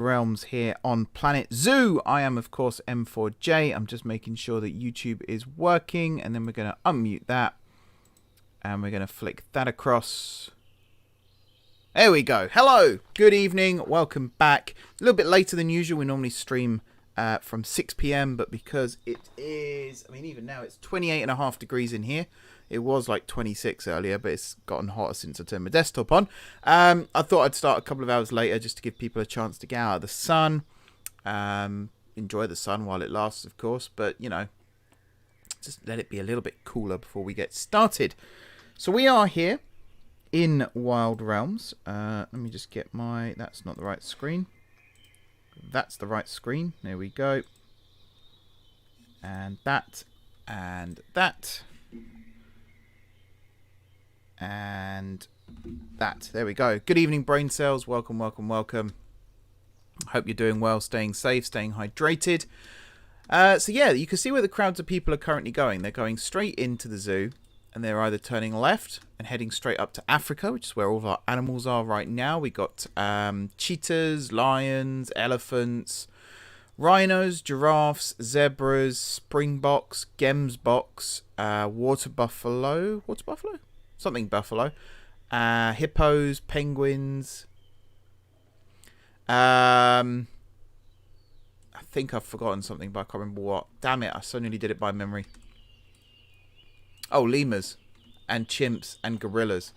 Realms here on Planet Zoo. I am, of course, M4J. I'm just making sure that YouTube is working, and then we're going to unmute that, and we're going to flick that across. There we go. Hello, good evening, welcome back. A little bit later than usual. We normally stream from 6 p.m, but because it is, I mean, even now it's 28.5 degrees in here. It was like 26 earlier, but it's gotten hotter since I turned my desktop on. I thought I'd start a couple of hours later just to give people a chance to get out of the sun. Enjoy the sun while it lasts, of course, but, you know, just let it be a little bit cooler before we get started. So we are here in Wild Realms. Let me just get my... That's not the right screen. That's the right screen. There we go. And that. And that. And that. There we go. Good evening, brain cells. Welcome, welcome, welcome. Hope you're doing well, staying safe, staying hydrated. So yeah, you can see where the crowds of people are currently going. They're going straight into the zoo, and they're either turning left and heading straight up to Africa, which is where all of our animals are right now. We got cheetahs, lions, elephants, rhinos, giraffes, zebras, springboks, gemsboks, water buffalo, something buffalo, hippos, penguins. I think I've forgotten something, but I can't remember what. Damn it, I so nearly did it by memory. Oh, lemurs and chimps and gorillas.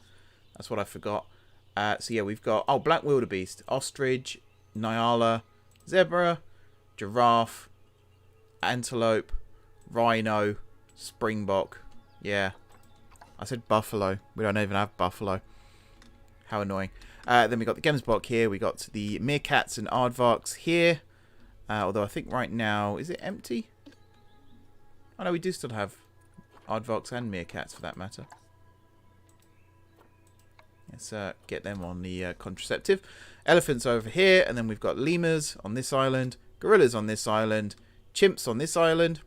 That's what I forgot. So yeah, we've got, oh, black wildebeest, ostrich, nyala, zebra, giraffe, antelope, rhino, springbok. Yeah. I said buffalo. We don't even have buffalo. How annoying. Then we got the gemsbok here. We got the meerkats and aardvarks here. Although I think right now, is it empty? Oh no, we do still have aardvarks and meerkats for that matter. Let's get them on the contraceptive. Elephants over here, and then we've got lemurs on this island, gorillas on this island, chimps on this island,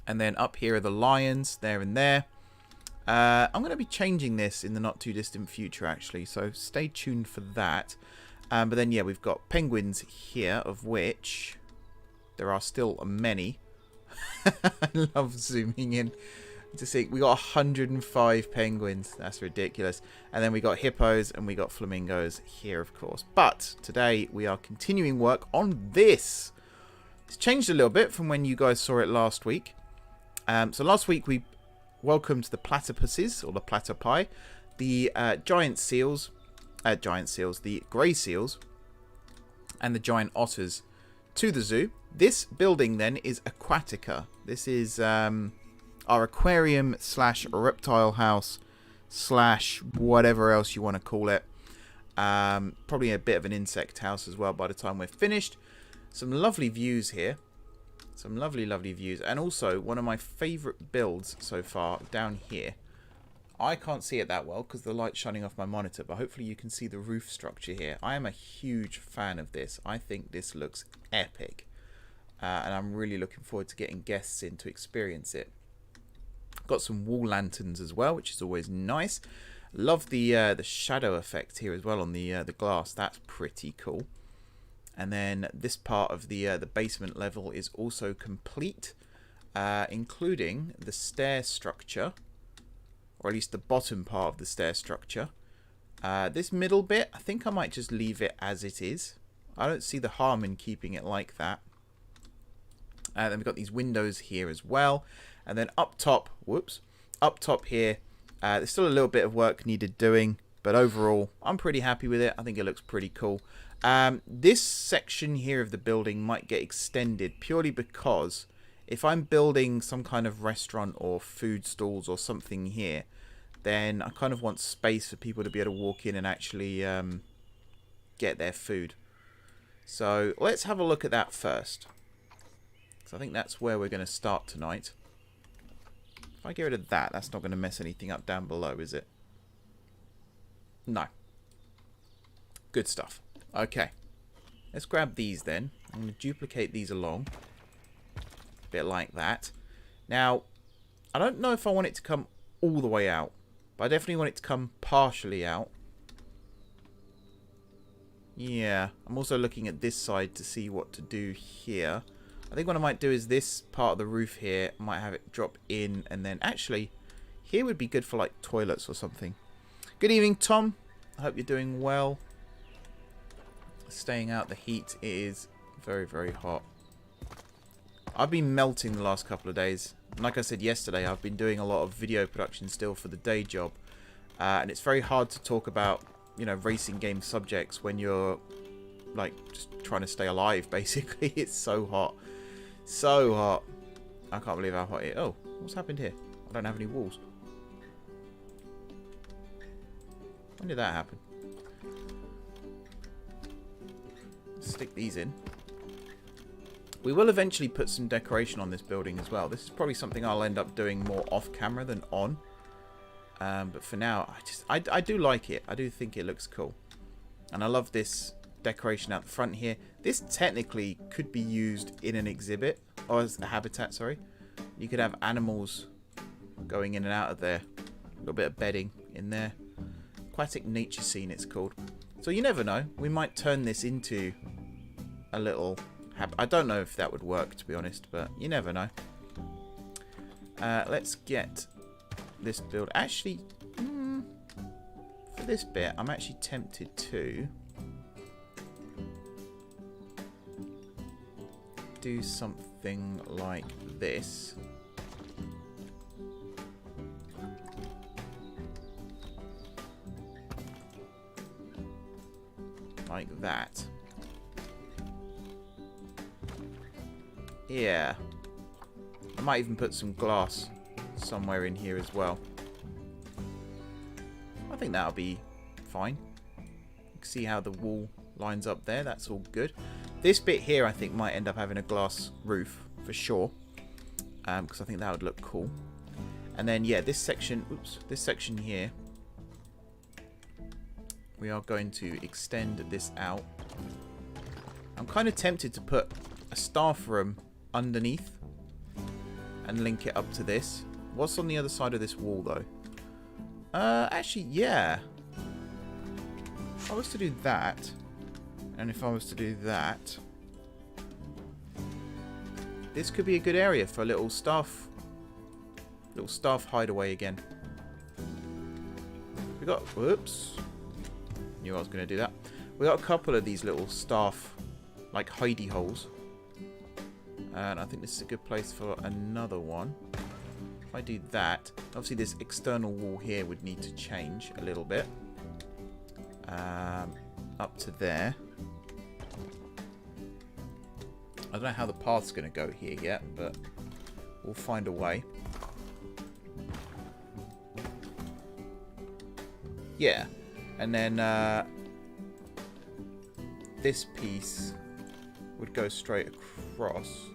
and then up here are the lions, there and there. I'm going to be changing this in the not too distant future, actually, so stay tuned for that. But then, yeah, we've got penguins here, of which there are still many. I love zooming in to see. We got 105 penguins. That's ridiculous. And then we got hippos and we got flamingos here, of course. But today we are continuing work on this. It's changed a little bit from when you guys saw it last week. So last week we welcomed the platypuses, or the platypi, the giant seals, the grey seals, and the giant otters to the zoo. This building then is Aquatica. This is our aquarium slash reptile house slash whatever else you want to call it. Probably a bit of an insect house as well by the time we're finished. Some lovely views here. Some lovely, lovely views. And also, one of my favourite builds so far down here. I can't see it that well because the light's shining off my monitor, but hopefully you can see the roof structure here. I am a huge fan of this. I think this looks epic. And I'm really looking forward to getting guests in to experience it. Got some wall lanterns as well, which is always nice. Love the shadow effect here as well on the glass. That's pretty cool. And then this part of the basement level is also complete, including the stair structure, or at least the bottom part of the stair structure. This middle bit, I think I might just leave it as it is. I don't see the harm in keeping it like that. Then we've got these windows here as well. And then up top, up top here, there's still a little bit of work needed doing. But overall, I'm pretty happy with it. I think it looks pretty cool. This section here of the building might get extended purely because if I'm building some kind of restaurant or food stalls or something here, then I kind of want space for people to be able to walk in and actually get their food. So let's have a look at that first. So I think that's where we're going to start tonight. If I get rid of that, that's not going to mess anything up down below, is it? No. Good stuff. Okay. Let's grab these then. I'm going to duplicate these along. A bit like that. Now, I don't know if I want it to come all the way out. But I definitely want it to come partially out. Yeah, I'm also looking at this side to see what to do here. I think what I might do is this part of the roof here, I might have it drop in, and then actually here would be good for like toilets or something. Good evening, Tom. I hope you're doing well. Staying out the heat. It is very, very hot. I've been melting the last couple of days. And like I said yesterday, I've been doing a lot of video production still for the day job. And it's very hard to talk about, you know, racing game subjects when you're like just trying to stay alive, basically. It's so hot. So hot. I can't believe how hot it is. Oh, what's happened here? I don't have any walls. When did that happen? Let's stick these in. We will eventually put some decoration on this building as well. This is probably something I'll end up doing more off camera than on. But for now, I do like it. I do think it looks cool. And I love this decoration out the front here. This technically could be used in an exhibit. Or as a habitat, sorry. You could have animals going in and out of there. A little bit of bedding in there. Aquatic nature scene it's called. So you never know. We might turn this into a little... I don't know if that would work, to be honest. But you never know. Let's get... this build. Actually, for this bit, I'm actually tempted to do something like this. Like that. Yeah. I might even put some glass somewhere in here as well. I think that'll be fine. You can see how the wall lines up there. That's all good. This bit here I think might end up having a glass roof for sure, because I think that would look cool. And then yeah, this section, oops, this section here, we are going to extend this out. I'm kind of tempted to put a staff room underneath and link it up to this. What's on the other side of this wall, though? Actually, yeah. If I was to do that, and if I was to do that, this could be a good area for a little staff hideaway again. We got, whoops, knew I was going to do that. We got a couple of these little staff, like hidey holes, and I think this is a good place for another one. If I do that, obviously this external wall here would need to change a little bit. Up to there. I don't know how the path's going to go here yet, but we'll find a way. Yeah, and then this piece would go straight across.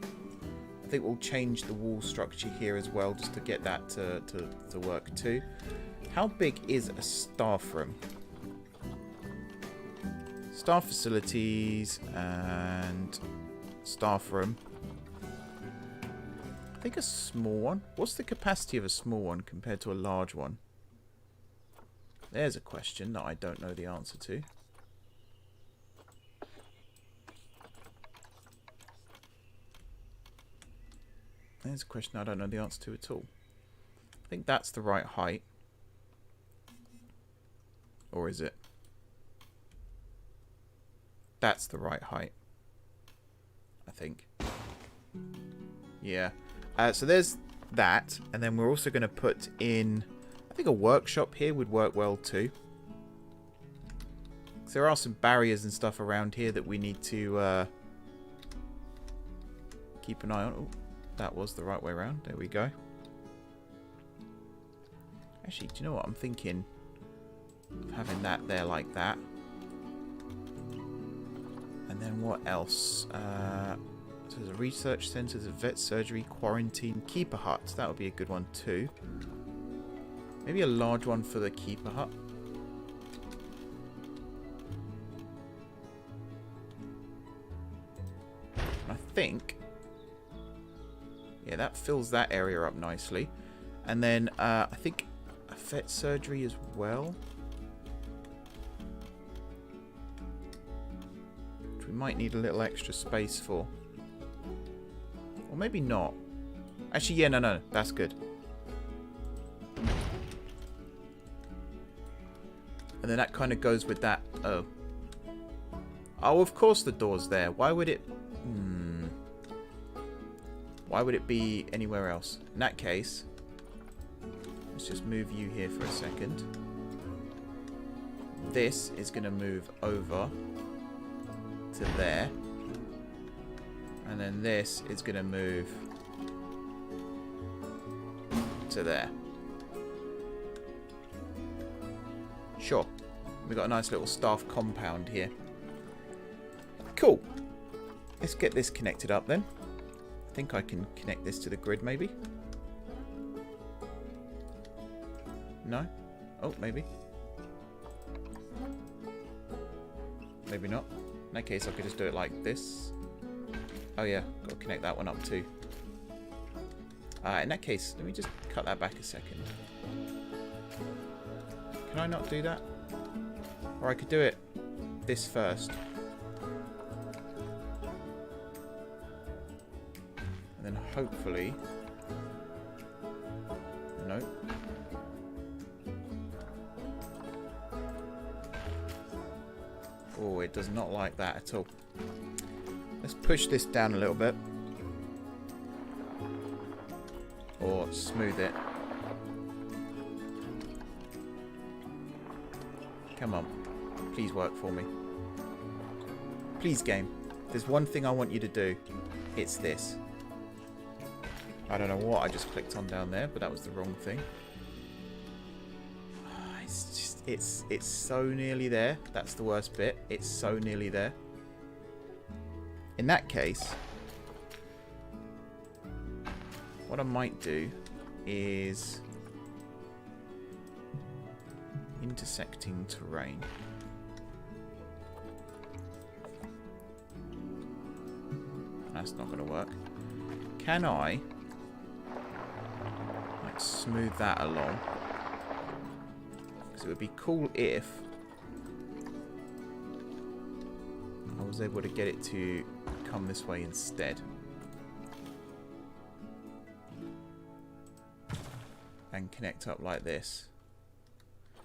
I think we'll change the wall structure here as well, just to get that to work too. How big is a staff room? Staff facilities and staff room. I think a small one. What's the capacity of a small one compared to a large one? There's a question that I don't know the answer to. There's a question I don't know the answer to at all. I think that's the right height. Or is it? That's the right height. I think. Yeah. So there's that. And then we're also going to put in... I think a workshop here would work well too. So there are some barriers and stuff around here that we need to keep an eye on. Oh, that was the right way around. There we go. Actually, do you know what? I'm thinking of having that there like that. And then what else? So there's a research centre, there's a vet surgery, quarantine, keeper hut. That would be a good one too. Maybe a large one for the keeper hut. I think... yeah, that fills that area up nicely. And then I think a vet surgery as well. we might need a little extra space for. Or maybe not. Actually, yeah, no, that's good. And then that kind of goes with that. Oh. Oh, of course the door's there. Why would it... Why would it be anywhere else? In that case, let's just move you here for a second. This is going to move over to there. And then this is going to move to there. Sure. We've got a nice little staff compound here. Cool. Let's get this connected up then. I think I can connect this to the grid maybe. No? Oh, maybe. Maybe not. In that case, I could just do it like this. Oh yeah, got to connect that one up too. In that case, let me just cut that back a second. Can I not do that? Or I could do it this first. And then hopefully... No. Oh, it does not like that at all. Let's push this down a little bit. Or smooth it. Come on. Please work for me. Please, game. There's one thing I want you to do. It's this. I don't know what I just clicked on down there, but that was the wrong thing. It's so nearly there. That's the worst bit. It's so nearly there. In that case, what I might do is intersecting terrain. That's not going to work. Can I like smooth that along? Because it would be cool if I was able to get it to come this way instead. And connect up like this.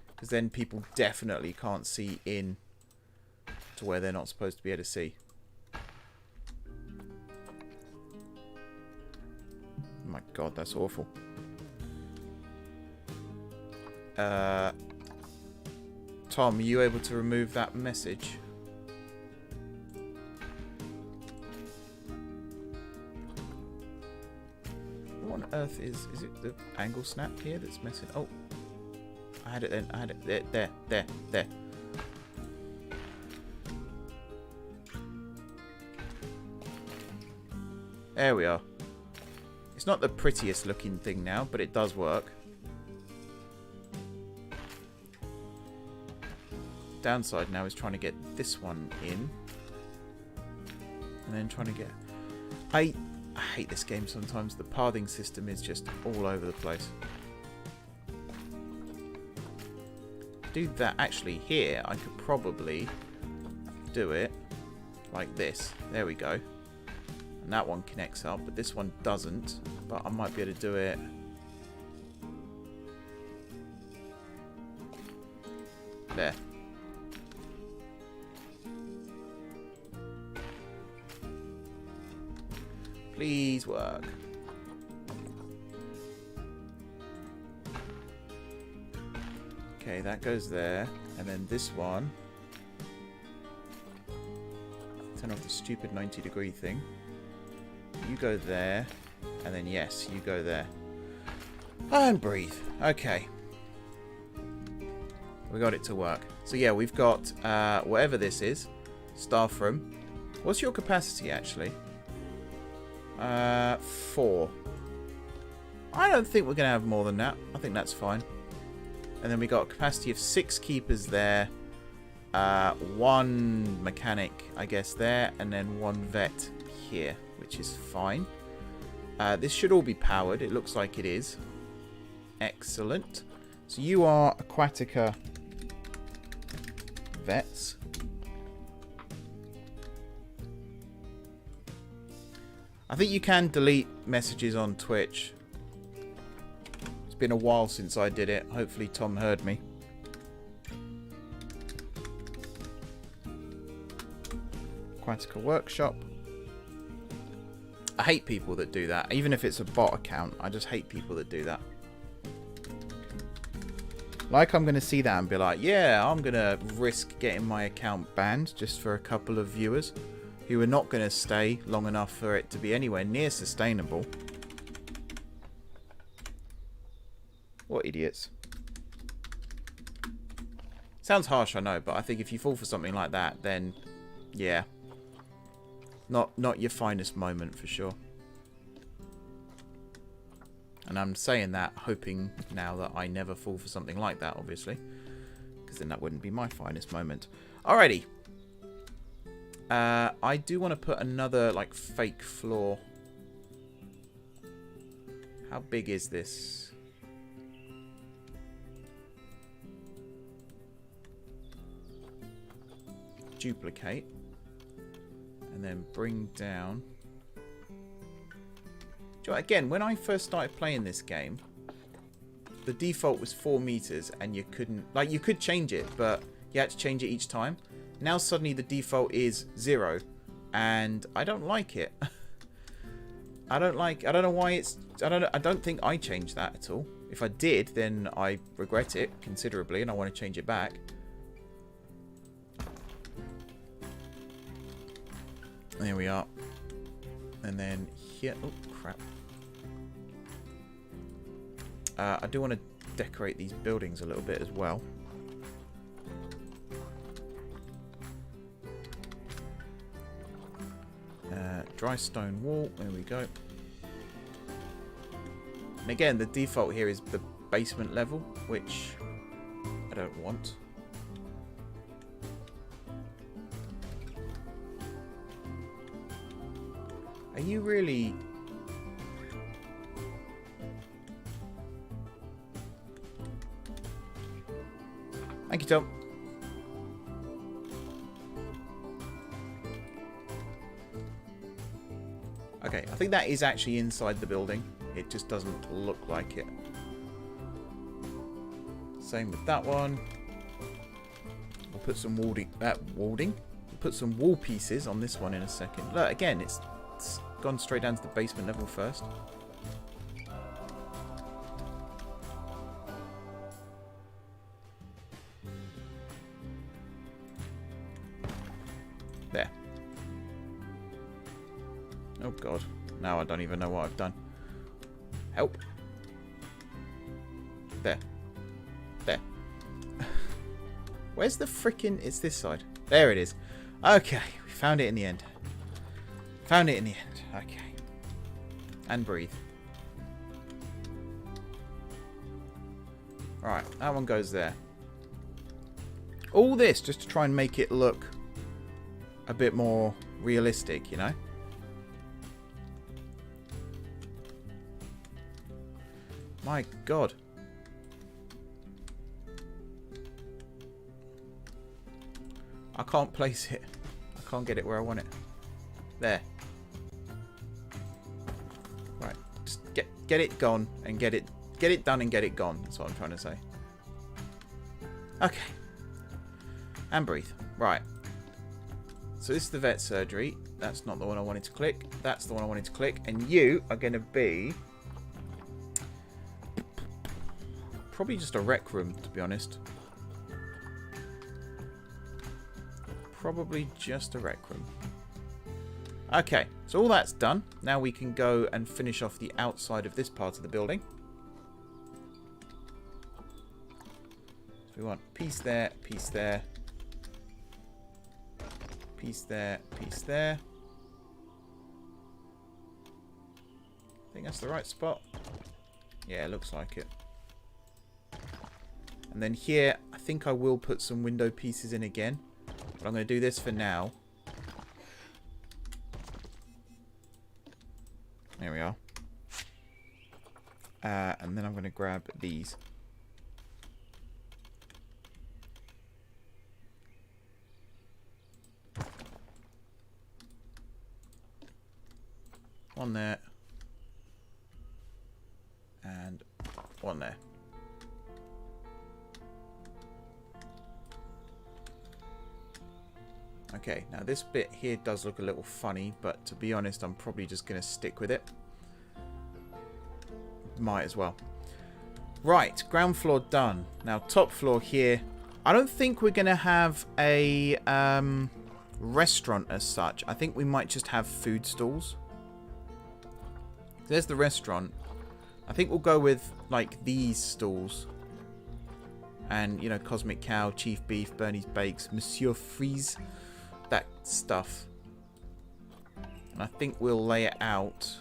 Because then people definitely can't see in to where they're not supposed to be able to see. Oh my god, that's awful. Tom, are you able to remove that message? What on earth is it the angle snap here that's messing? Oh, I had it then. I had it there. There we are. It's not the prettiest looking thing now, but it does work. Downside now is trying to get this one in. And then trying to get... I hate this game sometimes. The pathing system is just all over the place. Do that. Actually, here, I could probably do it like this. There we go. And that one connects up, but this one doesn't. But I might be able to do it... there. Please work. Okay, that goes there. And then this one. Turn off the stupid 90-degree thing. You go there. And then, yes, you go there. And breathe. Okay. We got it to work. So, yeah, we've got whatever this is. Staff room. What's your capacity, actually? 4. I don't think we're going to have more than that. I think that's fine. And then we got a capacity of 6 keepers there. 1 mechanic, I guess, there. And then 1 vet here, which is fine. This should all be powered. It looks like it is. Excellent. So you are Aquatica vets. I think you can delete messages on Twitch. It's been a while since I did it. Hopefully Tom heard me. Aquatica Workshop. I hate people that do that. Even if it's a bot account, I just hate people that do that. Like, I'm going to see that and be like, yeah, I'm going to risk getting my account banned just for a couple of viewers who are not going to stay long enough for it to be anywhere near sustainable. What idiots. Sounds harsh, I know, but I think if you fall for something like that, then, yeah. Not your finest moment, for sure. And I'm saying that, hoping now that I never fall for something like that, obviously. Because then that wouldn't be my finest moment. Alrighty. I do want to put another, like, fake floor. How big is this? Duplicate. And then bring down... Again, when I first started playing this game, the default was 4 meters and you couldn't... Like, you could change it, but you had to change it each time. Now suddenly the default is 0, and I don't like it. I don't know why it's... I don't think I changed that at all. If I did, then I regret it considerably and I want to change it back. There we are. And then here... Oh, crap. I do want to decorate these buildings a little bit as well. Dry stone wall. There we go. And again, the default here is the basement level, which I don't want. Are you really... Thank you, Tom. Okay, I think that is actually inside the building. It just doesn't look like it. Same with that one. We'll put some We'll put some wall pieces on this one in a second. Look, again, it's gone straight down to the basement level first. There. Oh god. Now I don't even know what I've done. Help. There. There. Where's the frickin'... It's this side. There it is. Okay. We found it in the end. Found it in the end. Okay. And breathe. Right. That one goes there. All this just to try and make it look a bit more realistic, you know? My god. I can't place it. I can't get it where I want it. There. Right. Just get it gone and get it done and get it gone. That's what I'm trying to say. Okay. And breathe. Right. So this is the vet surgery. That's not the one I wanted to click. That's the one I wanted to click. And you are going to be... probably just a rec room, to be honest. Probably just a rec room. Okay, so all that's done. Now we can go and finish off the outside of this part of the building. So we want piece there, piece there. Piece there, piece there. I think that's the right spot. Yeah, it looks like it. And then here, I think I will put some window pieces in again. But I'm going to do this for now. There we are. And then I'm going to grab these. One there. And one there. Okay, now this bit here does look a little funny, but to be honest, I'm probably just going to stick with it. Might as well. Right, ground floor done. Now top floor here. I don't think we're going to have a restaurant as such. I think we might just have food stalls. There's the restaurant. I think we'll go with like these stalls. And, you know, Cosmic Cow, Chief Beef, Bernie's Bakes, Monsieur Freeze. That stuff. And I think we'll lay it out.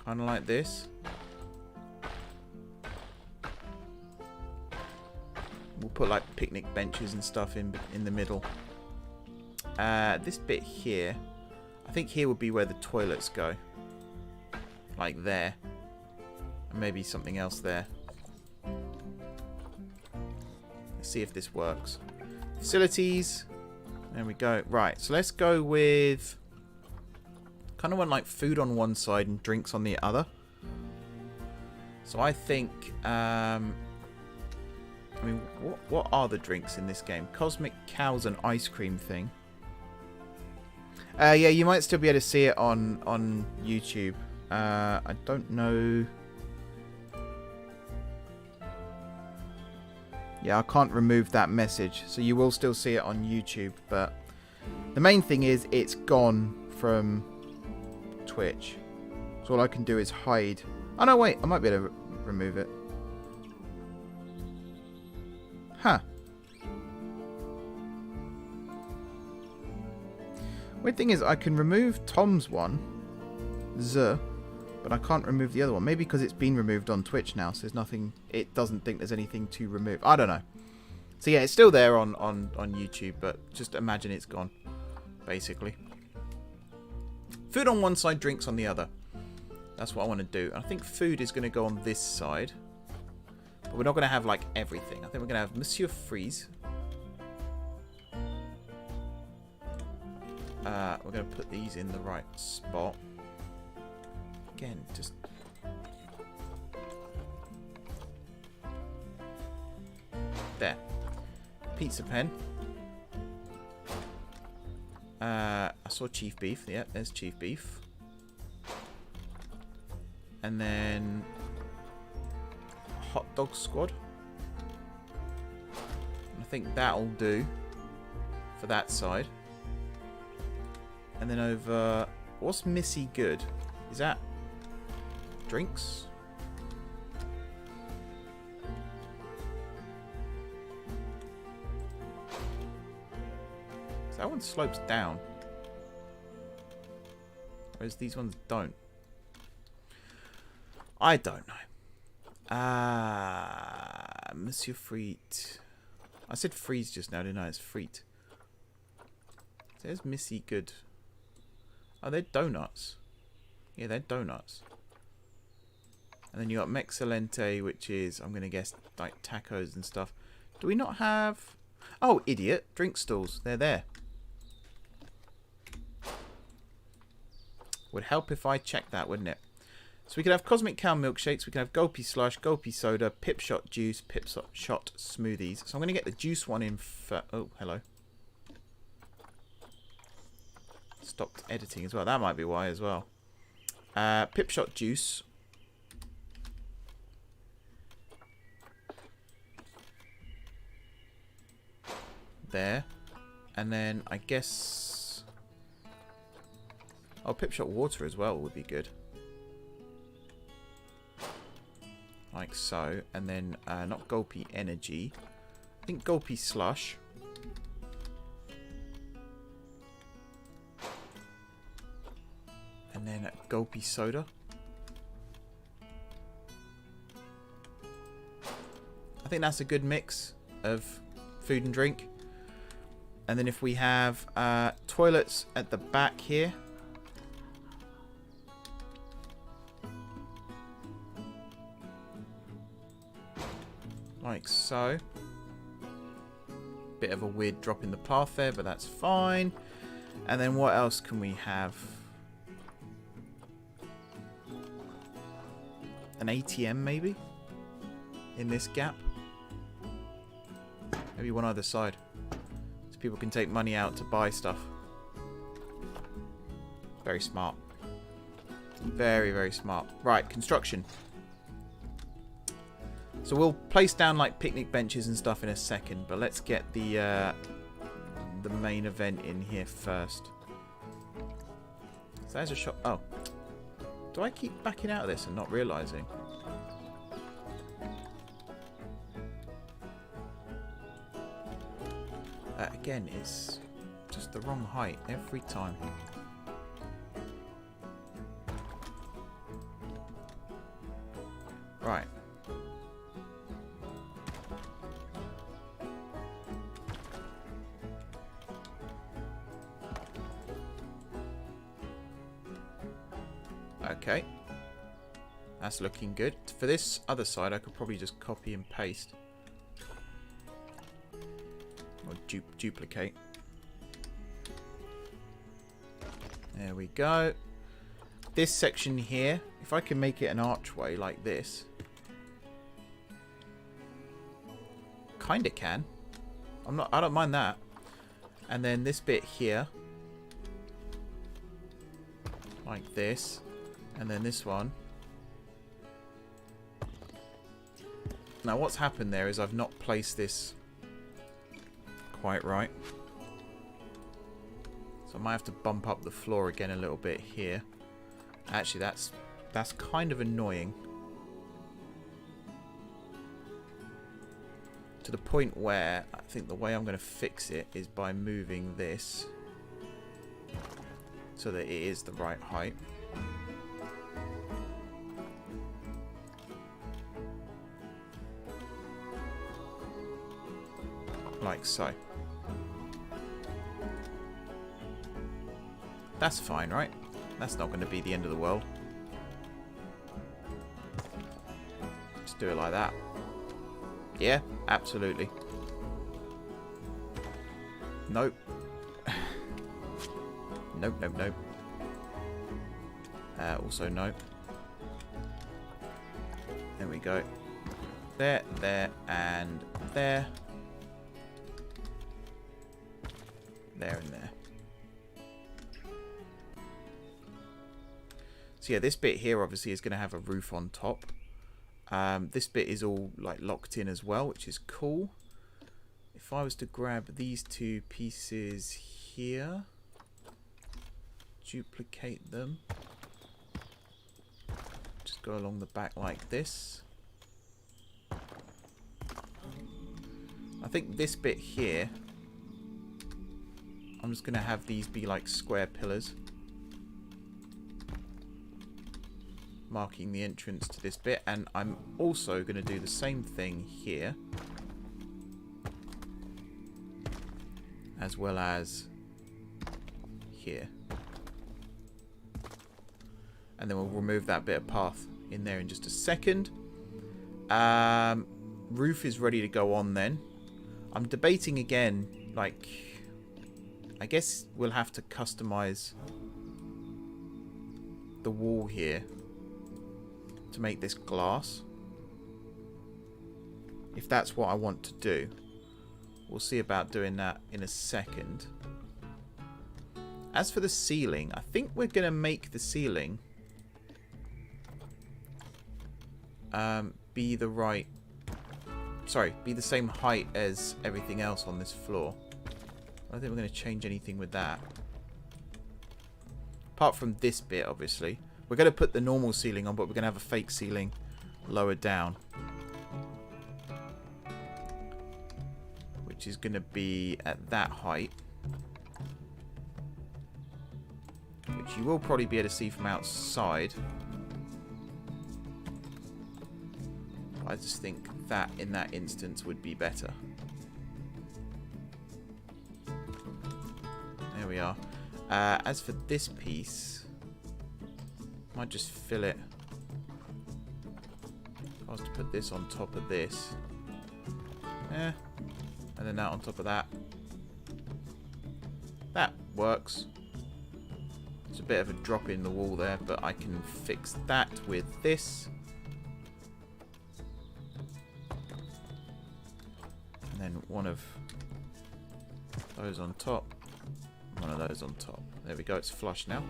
Kind of like this. We'll put like picnic benches and stuff in the middle. This bit here, I think here would be where the toilets go. Like there. And maybe something else there. Let's see if this works. Facilities. There we go. Right, so let's go with... kind of want like food on one side and drinks on the other. So I think... I mean, what are the drinks in this game? Cosmic Cow's an ice cream thing. Yeah, you might still be able to see it on YouTube. I don't know. Yeah, I can't remove that message. So you will still see it on YouTube. But the main thing is it's gone from Twitch. So all I can do is hide. Oh, no, wait. I might be able to remove it. Huh. Weird thing is, I can remove Tom's one, but I can't remove the other one. Maybe because it's been removed on Twitch now, so there's nothing. It doesn't think there's anything to remove. I don't know. So yeah, it's still there on YouTube, but just imagine it's gone, basically. Food on one side, drinks on the other. That's what I want to do. I think food is going to go on this side, but we're not going to have like everything. I think we're going to have Monsieur Freeze. We're going to put these in the right spot. Again, just... there. Pizza pen. I saw Chief Beef. Yeah, there's Chief Beef. And then... Hot Dog Squad. I think that'll do for that side. And then over... what's Missy Good? Is that drinks? So that one slopes down. Whereas these ones don't. I don't know. Monsieur Freet. I said freeze just now, didn't I? It's Freet. There's Missy Good. Oh, they're donuts. Yeah, they're donuts. And then you got Mexcellente, which is, I'm going to guess, like tacos and stuff. Do we not have... oh, idiot. Drink stalls. They're there. Would help if I checked that, wouldn't it? So we could have Cosmic Cow milkshakes. We can have Gulpy Slush, Gulpy Soda, Pip Shot Juice, Pip Shot Smoothies. So I'm going to get the juice one in for... oh, hello. Stopped editing as well. That might be why as well. Pip Shot Juice. There. And then I guess... oh, Pip Shot Water as well would be good. Like so. And then not Gulpy Energy. I think Gulpy Slush. And then Gulpy Soda. I think that's a good mix of food and drink. And then if we have toilets at the back here. Like so. Bit of a weird drop in the path there, but that's fine. And then what else can we have? An ATM maybe? In this gap? Maybe one either side. So people can take money out to buy stuff. Very smart. Very, very smart. Right, construction. So we'll place down like picnic benches and stuff in a second, but let's get the main event in here first. So there's a shop. Oh. Do I keep backing out of this and not realising? Again, it's just the wrong height every time. Right. Okay. That's looking good. For this other side, I could probably just copy and paste. Or duplicate. There we go. This section here, if I can make it an archway like this. Kinda can. I don't mind that. And then this bit here. Like this. And then this one. Now what's happened there is I've not placed this quite right. So I might have to bump up the floor again a little bit here. Actually, that's kind of annoying. To the point where I think the way I'm going to fix it is by moving this so that it is the right height. Like so. That's fine, right? That's not going to be the end of the world. Just do it like that. Yeah, absolutely. Nope. Nope, nope, nope. Also no. There we go. There, there, and there. There and there. So yeah, this bit here obviously is going to have a roof on top. This bit is all like locked in as well, which is cool. If I was to grab these two pieces here, duplicate them, just go along the back like this. I think this bit here, I'm just going to have these be like square pillars, marking the entrance to this bit, and I'm also going to do the same thing here, as well as here. And then we'll remove that bit of path in there in just a second. Roof is ready to go on then. I'm debating again, like, I guess we'll have to customize the wall here to make this glass. If that's what I want to do. We'll see about doing that in a second. As for the ceiling, I think we're going to make the ceiling be the right... Sorry, be the same height as everything else on this floor. I don't think we're going to change anything with that. Apart from this bit, obviously. We're going to put the normal ceiling on, but we're going to have a fake ceiling lower down. Which is going to be at that height. Which you will probably be able to see from outside. I just think that in that instance would be better. There we are. As for this piece, I might just fill it. If I was to put this on top of this. And then that on top of that. That works. It's a bit of a drop in the wall there, but I can fix that with this. And then one of those on top. One of those on top. There we go, it's flush now.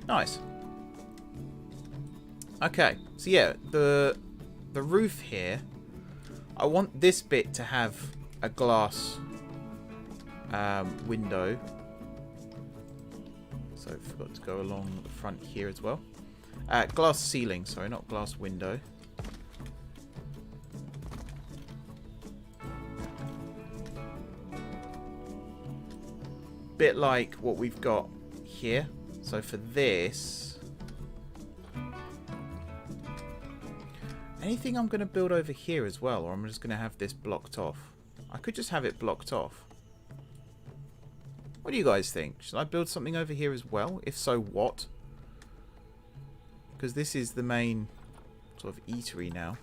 Nice. Okay, so yeah, the roof here, I want this bit to have a glass window. So I forgot to go along the front here as well. Glass ceiling, sorry, not glass window. Bit like what we've got here. So for this, anything I'm going to build over here as well, or I'm just going to have this blocked off. I could just have it blocked off. What do you guys think? Should I build something over here as well? If so, what? Because this is the main sort of eatery now.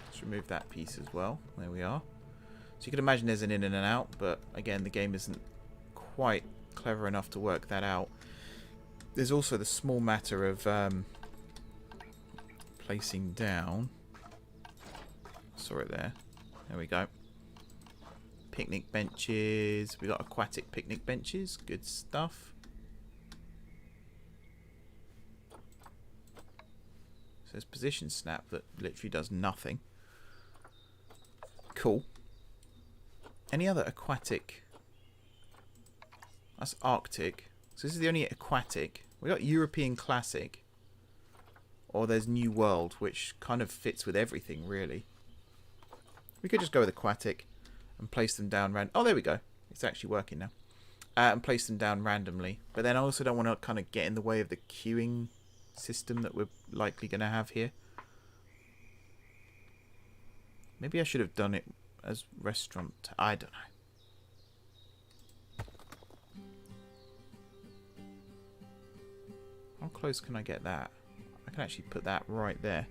Let's remove that piece as well. There we are. So you can imagine there's an in and an out, but again, the game isn't quite clever enough to work that out. There's also the small matter of placing down. Saw it there. There we go. Picnic benches. We got aquatic picnic benches. Good stuff. So there's position snap that literally does nothing. Cool. Any other aquatic? That's Arctic. So this is the only aquatic. We got European Classic. Or there's New World, which kind of fits with everything, really. We could just go with aquatic and place them down oh, there we go. It's actually working now. And place them down randomly. But then I also don't want to kind of get in the way of the queuing system that we're likely going to have here. Maybe I should have done it as restaurant. I don't know. How close can I get that? I can actually put that right there.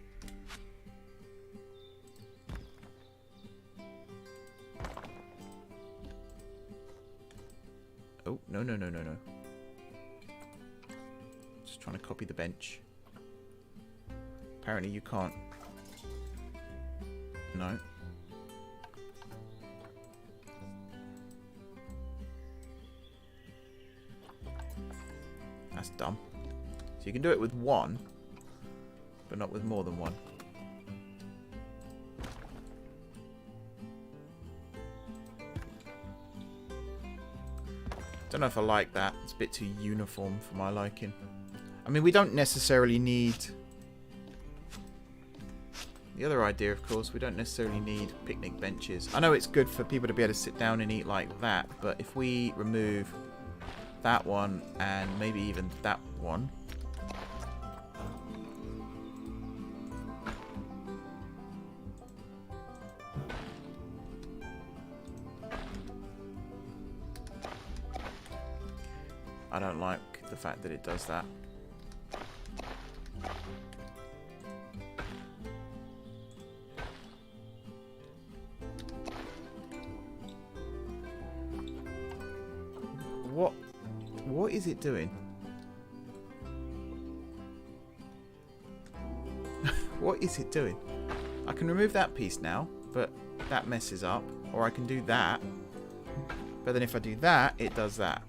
Oh, no, no, no, no, no. Just trying to copy the bench. Apparently you can't. No. That's dumb. So you can do it with one, but not with more than one. Don't know if I like that. It's a bit too uniform for my liking. I mean, we don't necessarily need... The other idea, of course, we don't necessarily need picnic benches. I know it's good for people to be able to sit down and eat like that, but if we remove that one and maybe even that one... I don't like the fact that it does that. What is it doing? What is it doing? I can remove that piece now, but that messes up. Or I can do that. But then if I do that, it does that.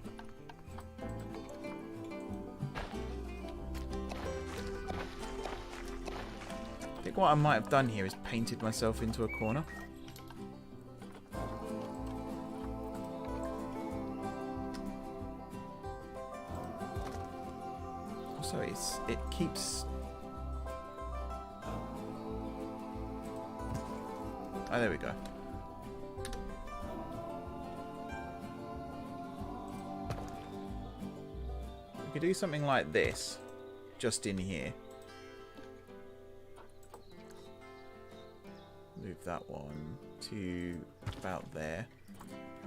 I think what I might have done here is painted myself into a corner. So it keeps... Oh, there we go. We could do something like this, just in here. Move that one to about there.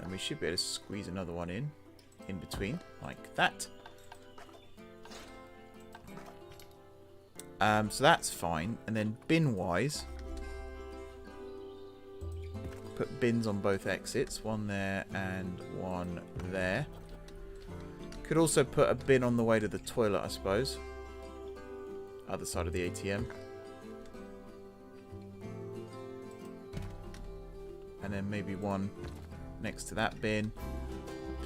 And we should be able to squeeze another one in between, like that. So that's fine. And then bin-wise, put bins on both exits. One there and one there. Could also put a bin on the way to the toilet, I suppose. Other side of the ATM. And then maybe one next to that bin.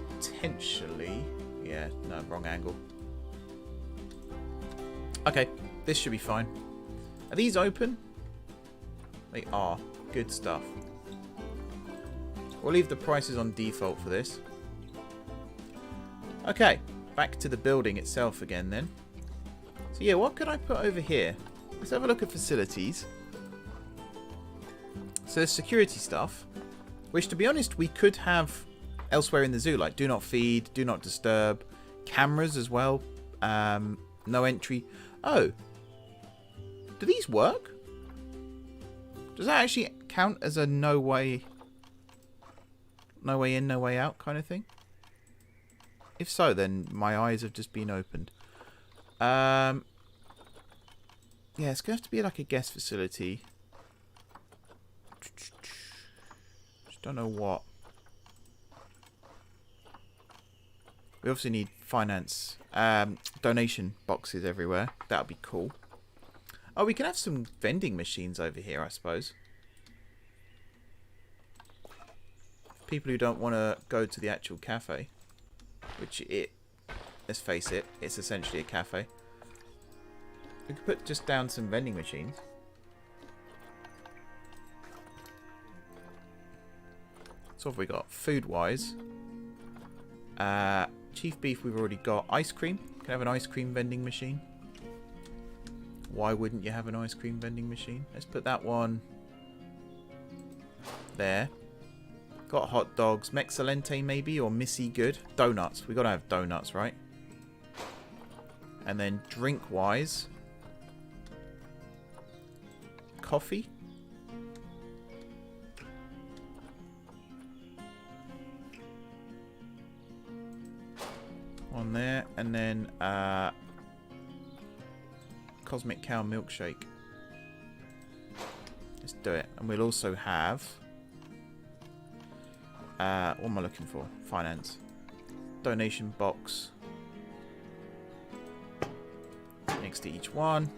Potentially. Yeah, no, wrong angle. Okay, this should be fine. Are these open? They are. Good stuff. We'll leave the prices on default for this. Okay, back to the building itself again then. So yeah, what could I put over here? Let's have a look at facilities. So there's security stuff, which to be honest we could have elsewhere in the zoo, like do not feed, do not disturb, cameras as well, no entry. Oh, do these work? Does that actually count as a no way in, no way out kind of thing? If so, then my eyes have just been opened. Yeah, it's going to have to be like a guest facility. Just don't know what. We obviously need finance, donation boxes everywhere. That would be cool. Oh, we can have some vending machines over here, I suppose. People who don't want to go to the actual cafe. Which let's face it, it's essentially a cafe. We could put just down some vending machines. So what have we got? Food-wise. Chief beef we've already got. Ice cream. Can I have an ice cream vending machine? Why wouldn't you have an ice cream vending machine? Let's put that one there. Got hot dogs. Mexcalente maybe, or Missy Good. Donuts. We got to have donuts, right? And then drink-wise. Coffee. One there. And then Cosmic Cow milkshake. Let's do it. And we'll also have... what am I looking for? Finance. Donation box. Next to each one.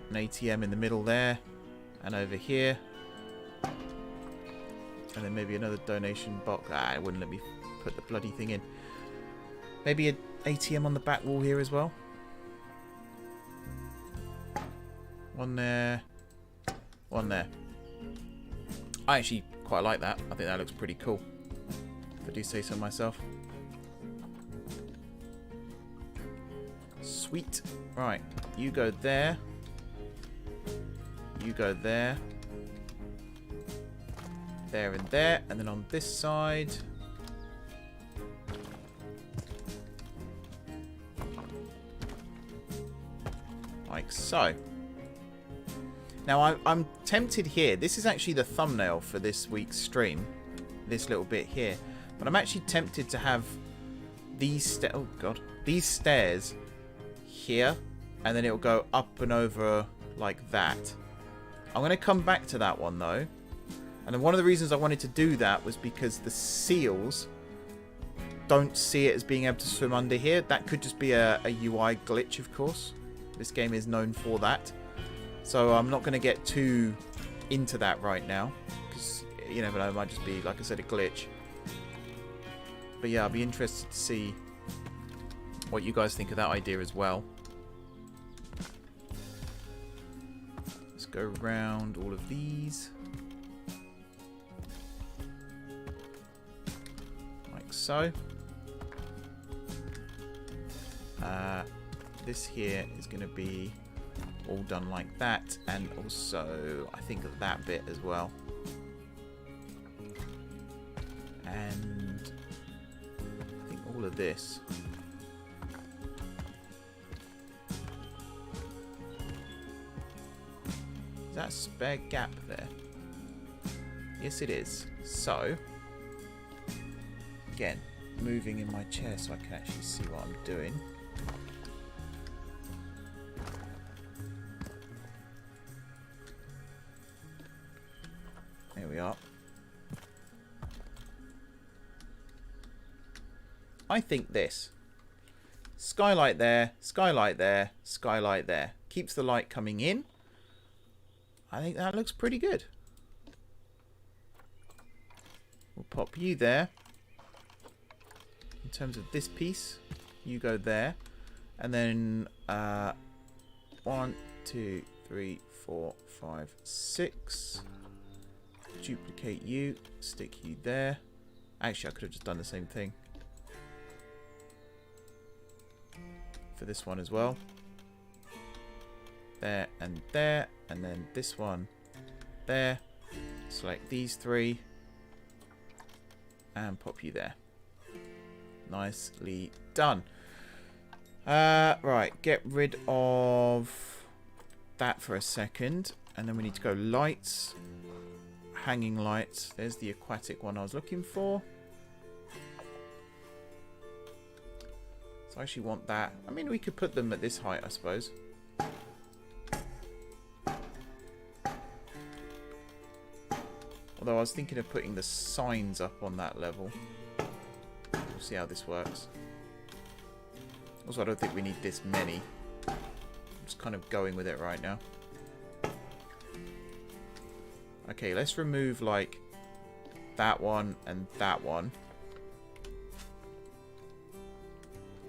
An ATM in the middle there. And over here. And then maybe another donation box. Ah, it wouldn't let me put the bloody thing in. Maybe an ATM on the back wall here as well. One there. One there. I actually quite like that. I think that looks pretty cool, if I do say so myself. Sweet. Right, you go there. You go there. There and there. And then on this side... like so. Now, I'm tempted here. This is actually the thumbnail for this week's stream. This little bit here. But I'm actually tempted to have these these stairs here. And then it'll go up and over like that. I'm going to come back to that one, though. And then one of the reasons I wanted to do that was because the seals don't see it as being able to swim under here. That could just be a UI glitch, of course. This game is known for that. So I'm not going to get too into that right now, because you never know, it might just be, like I said, a glitch. But yeah, I'll be interested to see what you guys think of that idea as well. Let's go around all of these. Like so. This here is going to be all done like that, and also I think of that bit as well, and I think all of this. Is that a spare gap there? Yes it is. So again, moving in my chair so I can actually see what I'm doing. we are. I think this. Skylight there, skylight there, skylight there. Keeps the light coming in. I think that looks pretty good. We'll pop you there. In terms of this piece, you go there. And then 1, 2, 3, 4, 5, 6. Duplicate you, stick you there. Actually, I could have just done the same thing for this one as well. There, and then this one there. Select these 3 and pop you there. Nicely done. Right, get rid of that for a second, and then we need to go lights, hanging lights. There's the aquatic one I was looking for. So I actually want that. I mean, we could put them at this height, I suppose. Although I was thinking of putting the signs up on that level. We'll see how this works. Also, I don't think we need this many. I'm just kind of going with it right now. Okay, let's remove, like, that one and that one.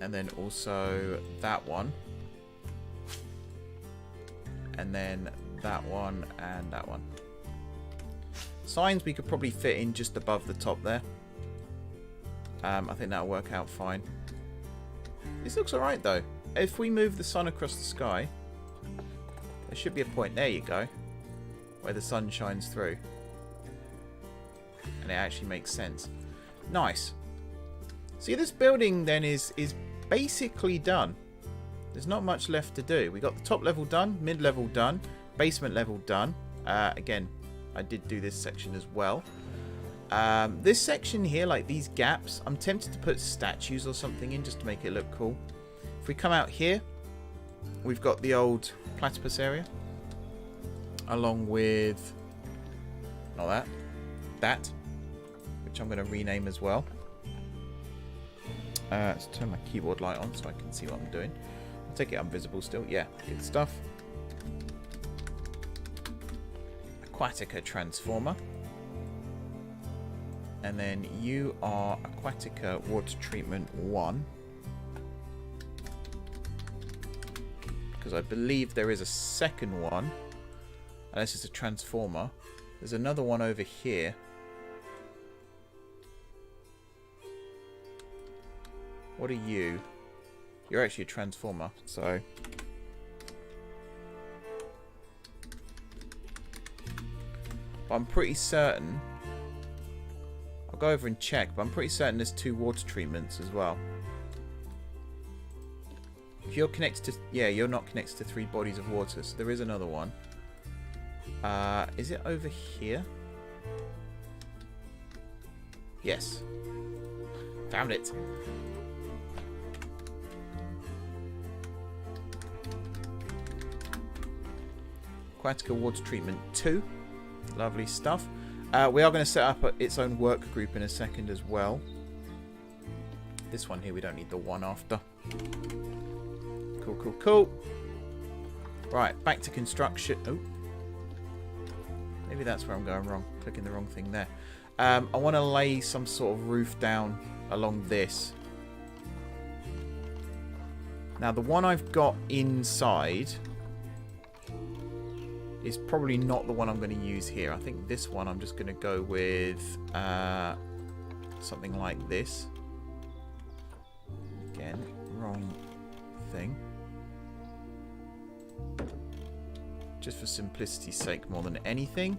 And then also that one. And then that one and that one. Signs we could probably fit in just above the top there. I think that'll work out fine. This looks alright though. If we move the sun across the sky, there should be a point, there you go, where the sun shines through. And it actually makes sense. Nice. See, this building then is basically done. There's not much left to do. We got the top level done, mid level done, basement level done. Again, I did do this section as well. This section here, like these gaps, I'm tempted to put statues or something in just to make it look cool. If we come out here, we've got the old platypus area, along with, not that, which I'm going to rename as well. Let's turn my keyboard light on so I can see what I'm doing. I'll take it I'm visible still. Yeah, good stuff. Aquatica transformer. And then you are Aquatica water treatment 1. Because I believe there is a second one. Unless it's a transformer. There's another one over here. What are you? You're actually a transformer, so... But I'm pretty certain... I'll go over and check, but I'm pretty certain there's 2 water treatments as well. If you're connected to... Yeah, you're not connected to 3 bodies of water, so there is another one. Is it over here? Yes. Found it. Aquatica water treatment 2. Lovely stuff. We are going to set up its own work group in a second as well. This one here, we don't need the one after. Cool, cool, cool. Right, back to construction. Oh. Maybe that's where I'm going wrong. Clicking the wrong thing there. I want to lay some sort of roof down along this. Now, the one I've got inside is probably not the one I'm going to use here. I think this one I'm just going to go with something like this. Again, wrong thing. Just for simplicity's sake more than anything.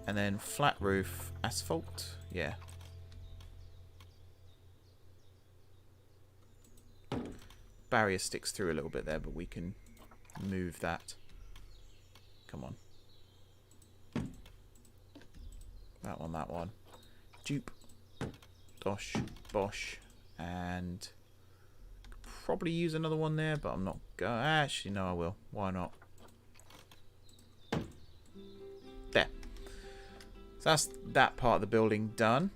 And then flat roof, asphalt. Yeah. Barrier sticks through a little bit there, but we can move that. Come on. That one, that one. Dupe. Dosh. Bosh. And probably use another one there, but I'm not going. Actually, no, I will. Why not? There. So that's that part of the building done.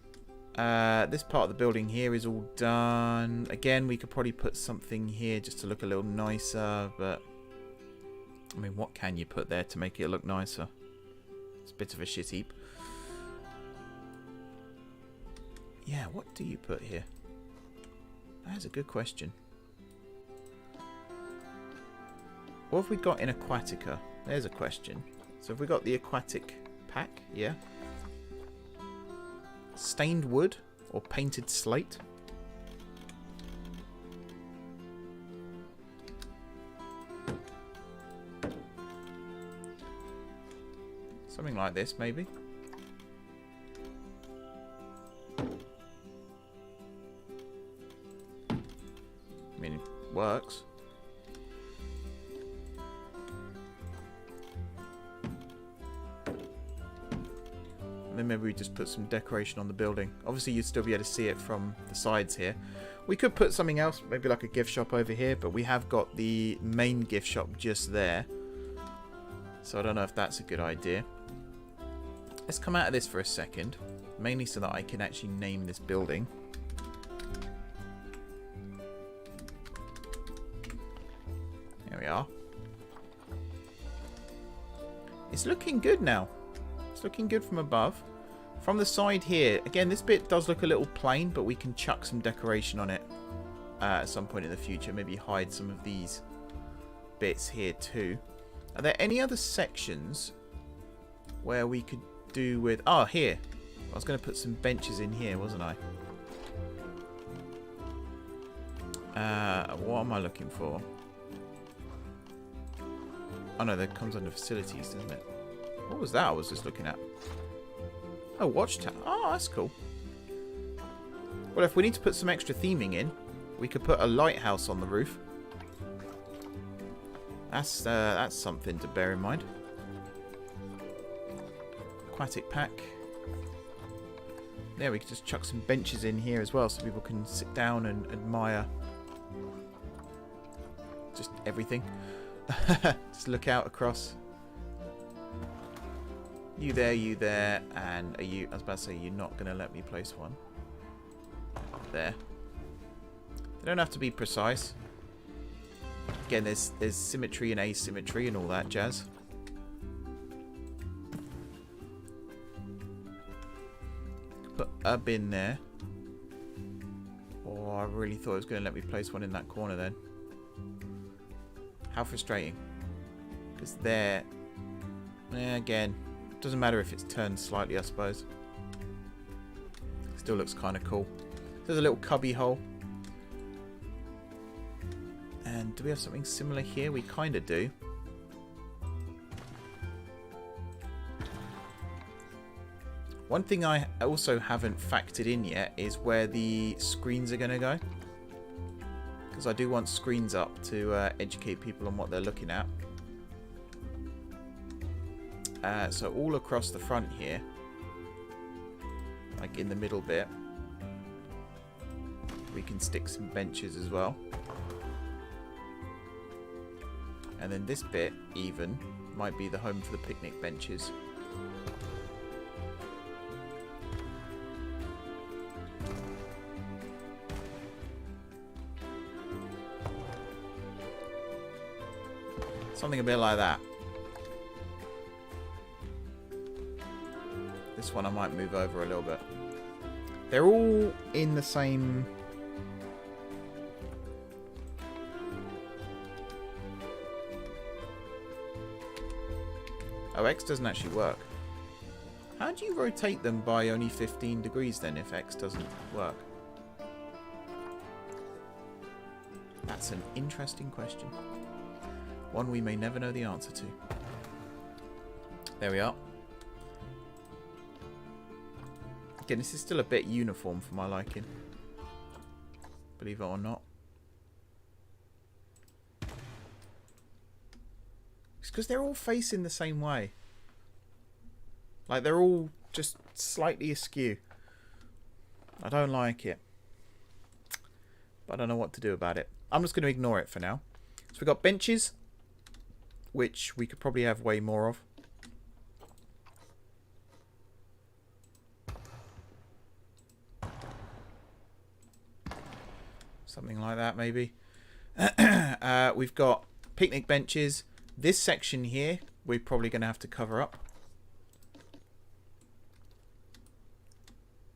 This part of the building here is all done. Again, we could probably put something here just to look a little nicer, but I mean, what can you put there to make it look nicer? It's a bit of a shit heap. Yeah, what do you put here? That's a good question. What have we got in Aquatica? There's a question. So have we got the aquatic pack? Yeah. Stained wood or painted slate? Something like this, maybe. I mean, it works. And then maybe we just put some decoration on the building. Obviously, you'd still be able to see it from the sides here. We could put something else, maybe like a gift shop over here, but we have got the main gift shop just there. So I don't know if that's a good idea. Let's come out of this for a second, mainly so that I can actually name this building. There we are. It's looking good now. It's looking good from above. From the side here, again, this bit does look a little plain, but we can chuck some decoration on it at some point in the future. Maybe hide some of these bits here too. Are there any other sections where we could do with... Oh, here. I was going to put some benches in here, wasn't I? What am I looking for? Oh no, that comes under facilities, doesn't it? What was that I was just looking at? Oh, watchtower. Oh, that's cool. Well, if we need to put some extra theming in, we could put a lighthouse on the roof. That's something to bear in mind. Aquatic pack. There, we could just chuck some benches in here as well, so people can sit down and admire just everything. Just look out across. You there, and are you... I was about to say, you're not going to let me place one. There. They don't have to be precise. Again, there's symmetry and asymmetry and all that jazz. Put a bin there. Oh, I really thought it was going to let me place one in that corner then. How frustrating. Because there... again, doesn't matter if it's turned slightly, I suppose. Still looks kind of cool. There's a little cubby hole. And do we have something similar here? We kind of do. One thing I also haven't factored in yet is where the screens are going to go. Because I do want screens up to educate people on what they're looking at. So all across the front here, like in the middle bit, we can stick some benches as well. And then this bit even might be the home for the picnic benches. Something a bit like that. This one I might move over a little bit. They're all in the same... Oh, X doesn't actually work. How do you rotate them by only 15 degrees then if X doesn't work? That's an interesting question. One we may never know the answer to. There we are. Again, this is still a bit uniform for my liking. Believe it or not. It's because they're all facing the same way. Like, they're all just slightly askew. I don't like it. But I don't know what to do about it. I'm just going to ignore it for now. So we've got benches, which we could probably have way more of. Something like that, maybe. We've got picnic benches. This section here, we're probably going to have to cover up.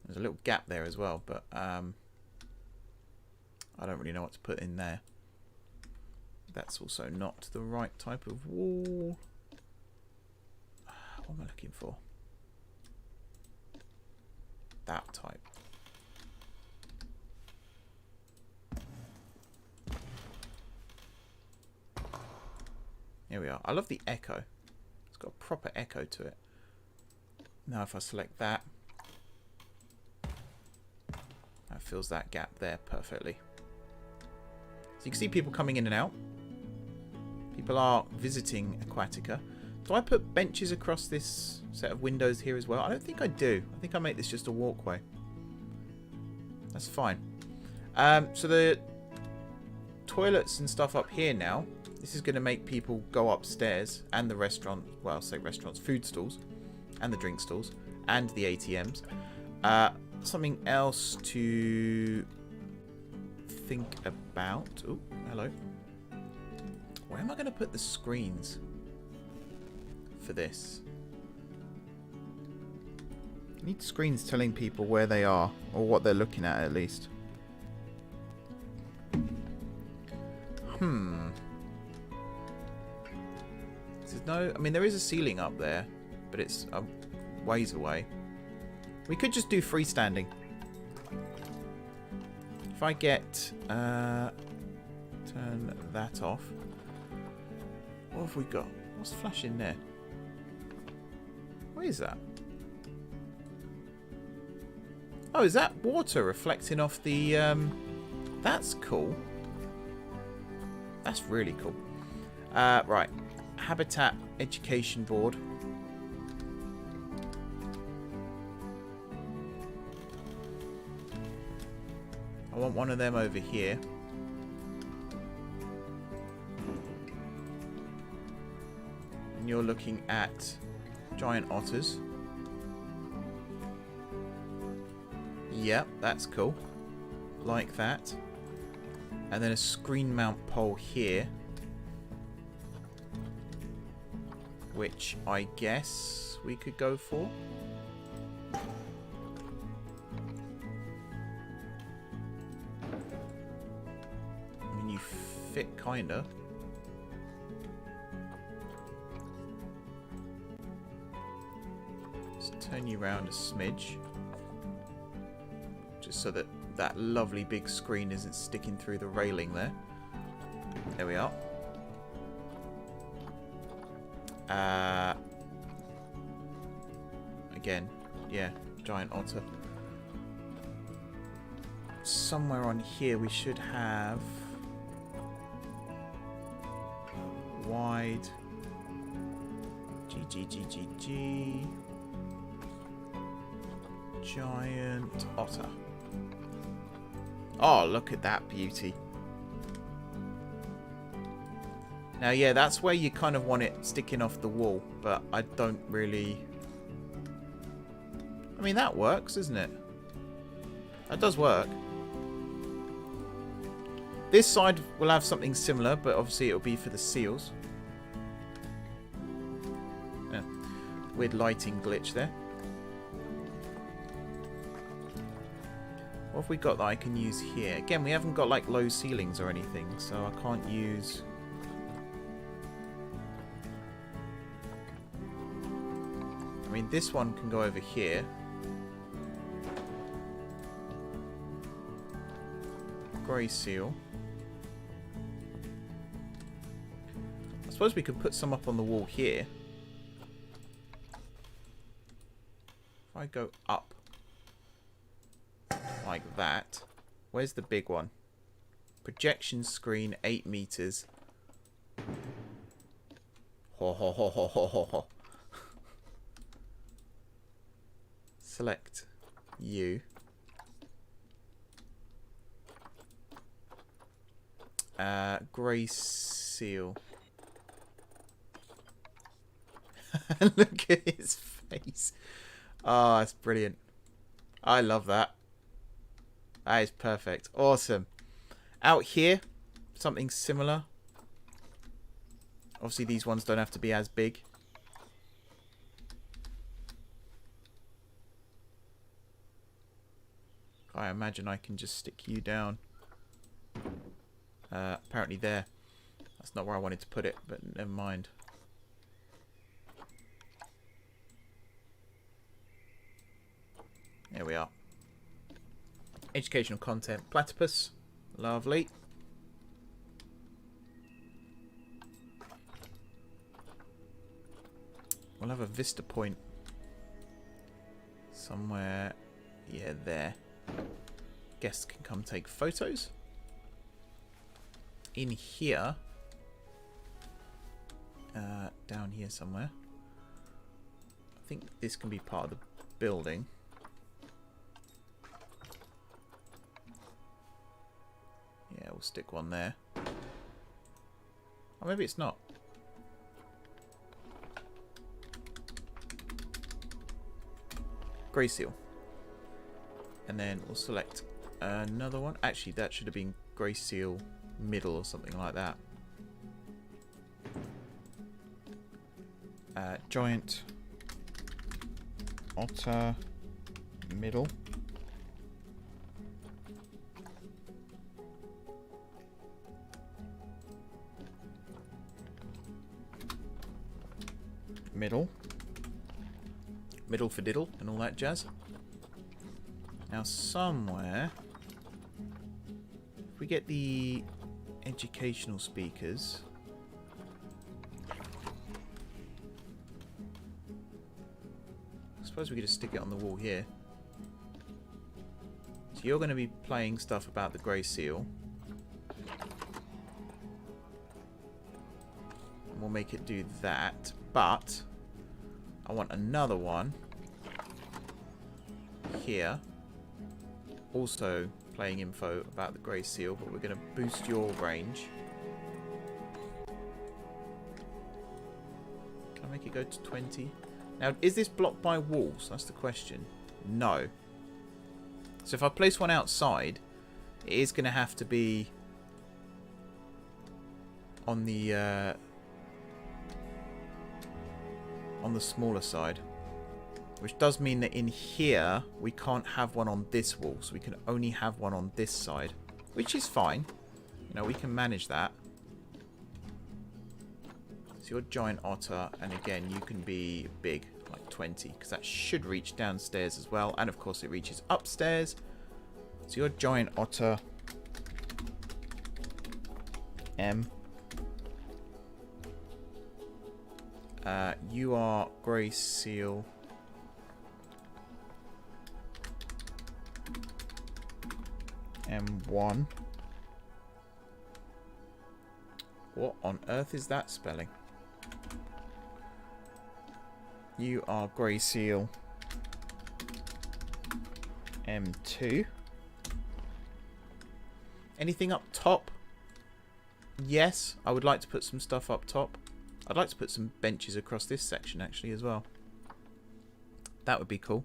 There's a little gap there as well, but I don't really know what to put in there. That's also not the right type of wall. What am I looking for? That type. Here we are. I love the echo. It's got a proper echo to it. Now if I select that, that fills that gap there perfectly. So you can see people coming in and out. People are visiting Aquatica. Do I put benches across this set of windows here as well? I don't think I do. I think I make this just a walkway. That's fine. So the toilets and stuff up here now. This is going to make people go upstairs, and the restaurant, well, I'll say restaurants, food stalls, and the drink stalls, and the ATMs. Something else to think about. Oh, hello. Where am I going to put the screens for this? I need screens telling people where they are, or what they're looking at least. There's no, I mean, there is a ceiling up there, but it's a ways away. We could just do freestanding. If I get, turn that off. What have we got? What's flashing there? What is that? Oh, is that water reflecting off the, that's cool. That's really cool. Right. Habitat Education Board. I want one of them over here. And you're looking at giant otters. Yep, that's cool. Like that. And then a screen mount pole here. Which I guess we could go for. I mean, you fit kinda. Let's turn you around a smidge. Just so that that lovely big screen isn't sticking through the railing there. There we are. Again, yeah, giant otter. Somewhere on here we should have wide G giant otter. Oh, look at that beauty. Now, yeah, that's where you kind of want it sticking off the wall, but I don't really... I mean, that works, isn't it? That does work. This side will have something similar, but obviously it'll be for the seals. Yeah. Weird lighting glitch there. What have we got that I can use here? Again, we haven't got like low ceilings or anything, so I can't use... I mean, this one can go over here. Grey seal. I suppose we could put some up on the wall here. If I go up like that. Where's the big one? Projection screen, 8 meters. Ho ho ho ho ho ho ho. Select you. Grey seal. Look at his face. Oh, that's brilliant. I love that. That is perfect. Awesome. Out here, something similar. Obviously, these ones don't have to be as big. I imagine I can just stick you down. Apparently there. That's not where I wanted to put it, but never mind. There we are. Educational content. Platypus. Lovely. We'll have a vista point. Somewhere. Yeah, there. Guests can come take photos. In here. Down here somewhere. I think this can be part of the building. Yeah, we'll stick one there. Or maybe it's not. Grey seal. And then we'll select another one. Actually, that should have been grey seal middle or something like that. Giant otter middle. Middle for diddle and all that jazz. Now somewhere, if we get the educational speakers, I suppose we could just stick it on the wall here. So you're going to be playing stuff about the grey seal. And we'll make it do that, but I want another one here. Also playing info about the grey seal, but we're going to boost your range. Can I make it go to 20? Now, is this blocked by walls? That's the question. No. So if I place one outside, it is going to have to be on the smaller side. Which does mean that in here, we can't have one on this wall. So we can only have one on this side. Which is fine. You know, we can manage that. So you're giant otter. And again, you can be big, like 20. Because that should reach downstairs as well. And of course, it reaches upstairs. So you're giant otter. M. You are grey seal. M1. What on earth is that spelling? You are grey seal. M2. Anything up top? Yes, I would like to put some stuff up top. I'd like to put some benches across this section actually as well. That would be cool.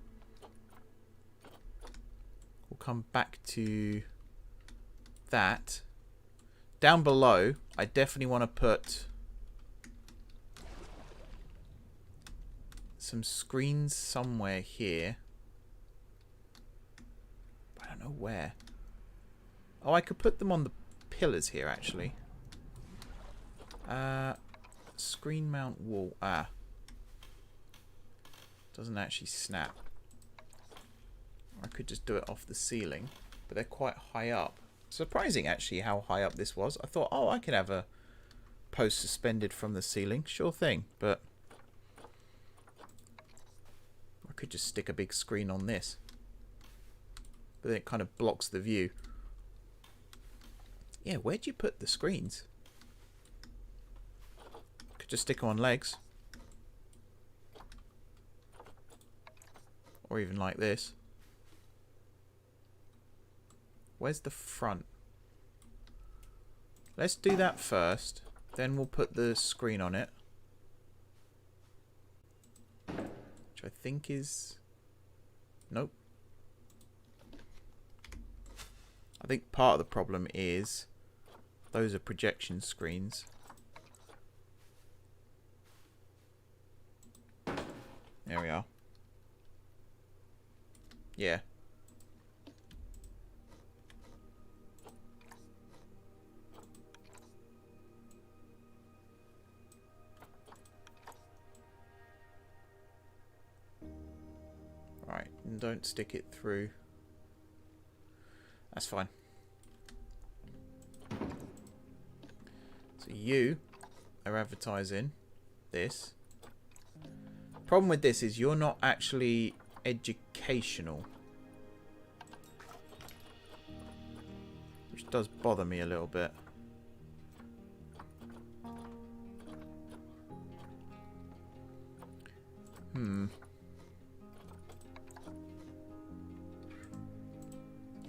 We'll come back to that. Down below, I definitely want to put some screens somewhere here. I don't know where. Oh, I could put them on the pillars here actually. Screen mount wall. Ah. Doesn't actually snap. I could just do it off the ceiling, but they're quite high up. Surprising actually how high up this was. I thought, oh, I could have a post suspended from the ceiling. Sure thing, but I could just stick a big screen on this. But then it kind of blocks the view. Yeah, where'd you put the screens? Could just stick them on legs. Or even like this. Where's the front? Let's do that first. Then we'll put the screen on it. Which I think is... Nope. I think part of the problem is those are projection screens. There we are. Yeah. Right, and don't stick it through. That's fine. So you are advertising this. Problem with this is you're not actually educational, which does bother me a little bit.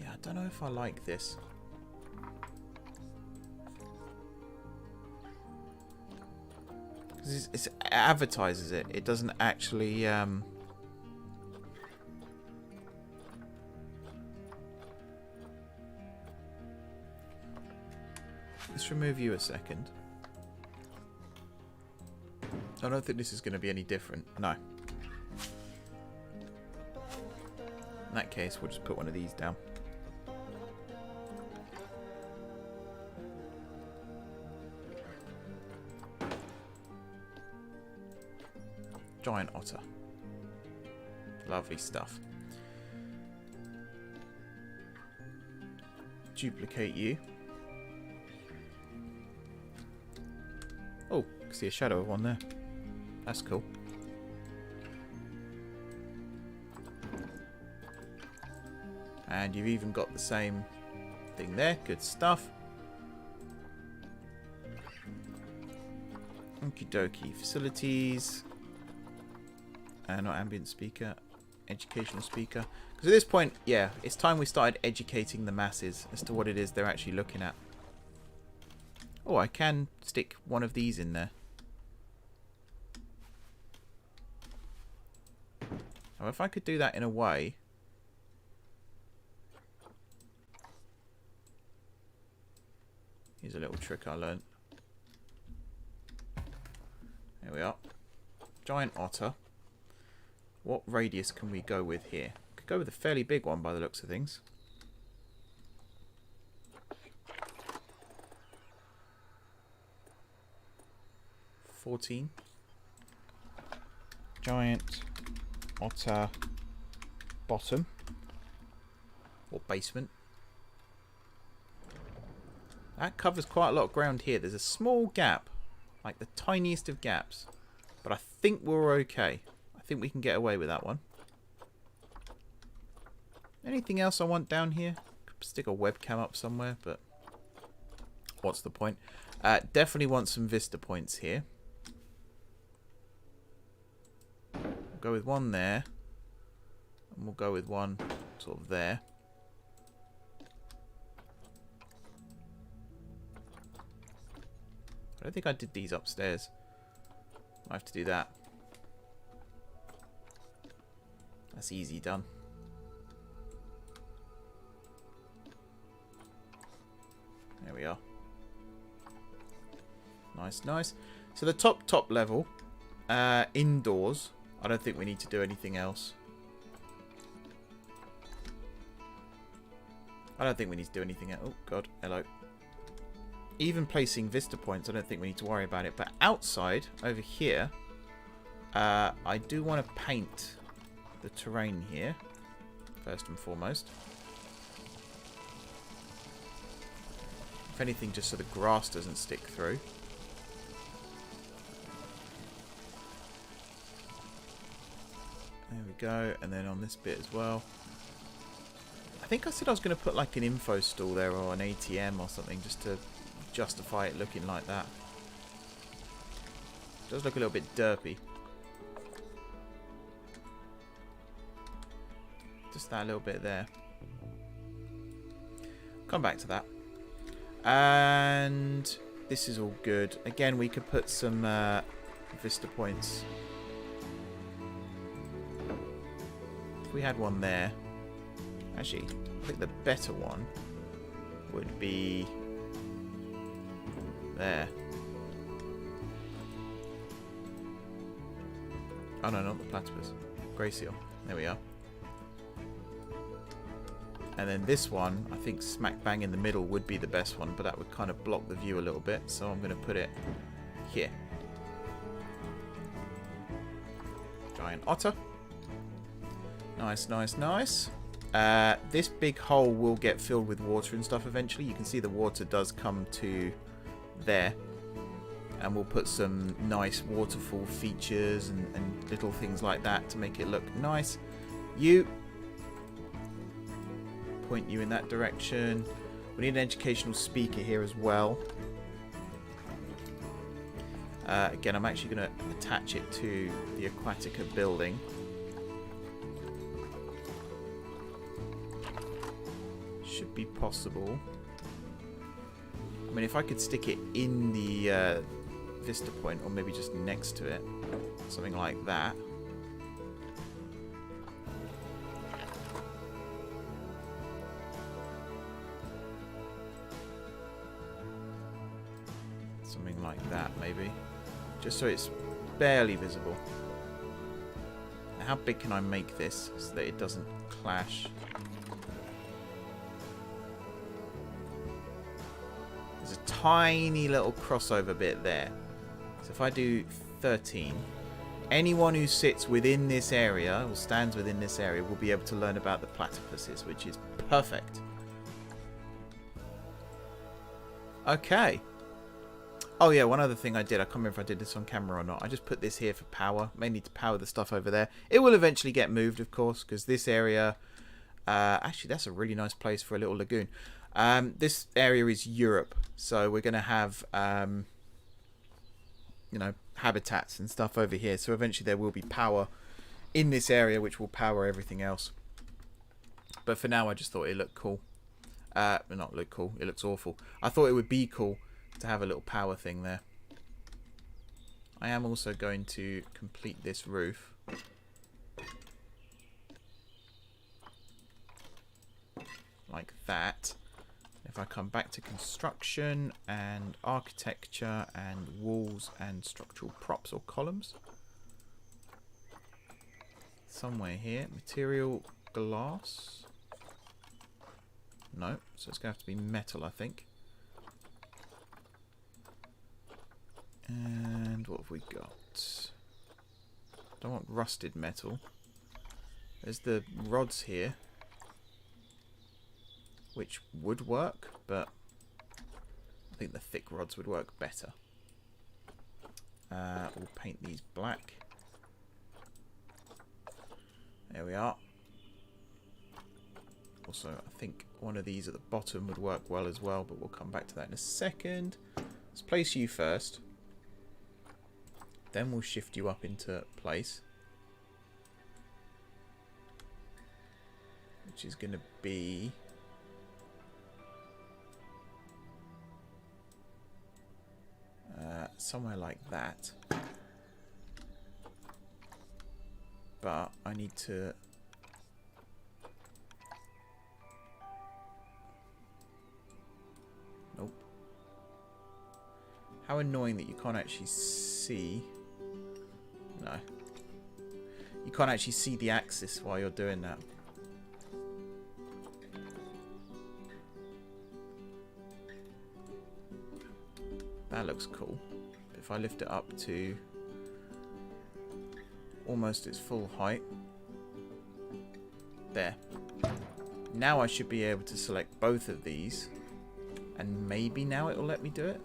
Yeah, I don't know if I like this. It advertises it. It doesn't actually... Let's remove you a second. I don't think this is going to be any different. No. In that case, we'll just put one of these down. Giant otter. Lovely stuff. Duplicate you. Oh, I can see a shadow of one there. That's cool. And you've even got the same thing there. Good stuff. Okie dokie. Facilities. Not ambient speaker. Educational speaker. Because at this point, yeah, it's time we started educating the masses as to what it is they're actually looking at. Oh, I can stick one of these in there. Now, if I could do that in a way... Here's a little trick I learned. There we are. Giant otter. What radius can we go with here? Could go with a fairly big one by the looks of things. $14. Giant otter bottom or basement. That covers quite a lot of ground here. There's a small gap, like the tiniest of gaps, but I think we're okay. I think we can get away with that one. Anything else I want down here? Could stick a webcam up somewhere, but what's the point? Definitely want some vista points here. We'll go with one there, and we'll go with one sort of there. I don't think I did these upstairs. I have to do that. That's easy done. There we are. Nice, nice. So the top level, indoors. I don't think we need to do anything else. I don't think we need to do anything else. Oh, God. Hello. Even placing vista points, I don't think we need to worry about it. But outside, over here, I do want to paint the terrain here, first and foremost. If anything, just so the grass doesn't stick through. There we go. And then on this bit as well. I think I said I was going to put like an info stall there or an ATM or something just to justify it looking like that. It does look a little bit derpy. Just that little bit there. Come back to that. And this is all good. Again, we could put some vista points. If we had one there. Actually, I think the better one would be there. Oh no, not the platypus. Grey seal. There we are. And then this one, I think smack bang in the middle would be the best one, but that would kind of block the view a little bit, so I'm going to put it here. Giant otter. Nice, nice, nice. This big hole will get filled with water and stuff eventually. You can see the water does come to there. And we'll put some nice waterfall features and little things like that to make it look nice. You... point you in that direction. We need an educational speaker here as well. Again, I'm actually going to attach it to the Aquatica building. Should be possible. I mean, if I could stick it in the vista point, or maybe just next to it, something like that. Something like that, maybe. Just so it's barely visible. Now, how big can I make this so that it doesn't clash? There's a tiny little crossover bit there. So if I do 13, anyone who sits within this area, or stands within this area, will be able to learn about the platypuses, which is perfect. Okay. Oh yeah, one other thing I did, I can't remember if I did this on camera or not. I just put this here for power, mainly to power the stuff over there. It will eventually get moved, of course, because this area... actually, that's a really nice place for a little lagoon. This area is Europe, so we're going to have, you know, habitats and stuff over here. So eventually there will be power in this area, which will power everything else. But for now, I just thought it looked cool. Not look cool, it looks awful. I thought it would be cool to have a little power thing there. I am also going to complete this roof. Like that. If I come back to construction and architecture and walls and structural props or columns. Somewhere here. Material glass. No, so it's going to have to be metal, I think. And what have we got? Don't want rusted metal. There's the rods here, which would work, but I think the thick rods would work better. We'll paint these black. There we are. Also, I think one of these at the bottom would work well as well, but we'll come back to that in a second. Let's place you first. Then we'll shift you up into place. Which is going to be... somewhere like that. But I need to... Nope. How annoying that you can't actually see... No. You can't actually see the axis while you're doing that. That looks cool. If I lift it up to almost its full height. There. Now I should be able to select both of these. And maybe now it will let me do it.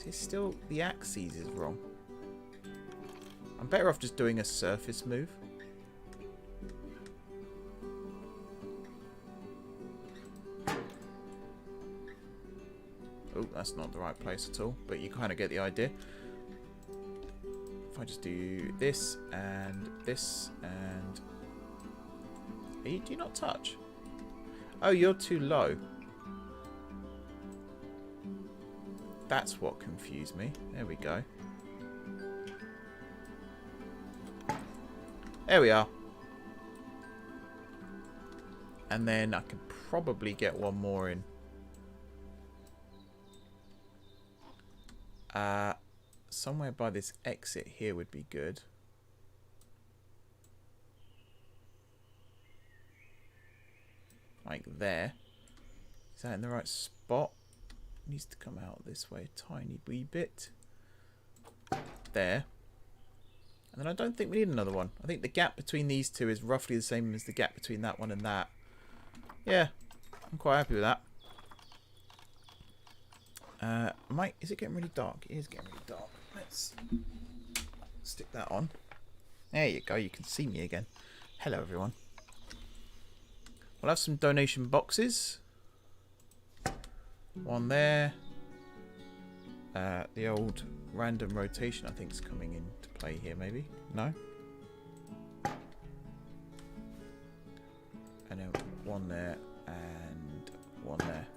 It's still, the axis is wrong. I'm better off just doing a surface move. Oh, that's not the right place at all, but you kind of get the idea. If I just do this and this and... Hey, do you not touch? Oh, you're too low. That's what confused me. There we go. There we are. And then I can probably get one more in. Somewhere by this exit here would be good. Like there. Is that in the right spot? Needs to come out this way a tiny wee bit. There. And then I don't think we need another one. I think the gap between these two is roughly the same as the gap between that one and that. Yeah, I'm quite happy with that. Is it getting really dark? It is getting really dark. Let's stick that on. There you go. You can see me again. Hello, everyone. We'll have some donation boxes. One there. The old random rotation, I think, is coming into play here, maybe? No? And then one there and one there.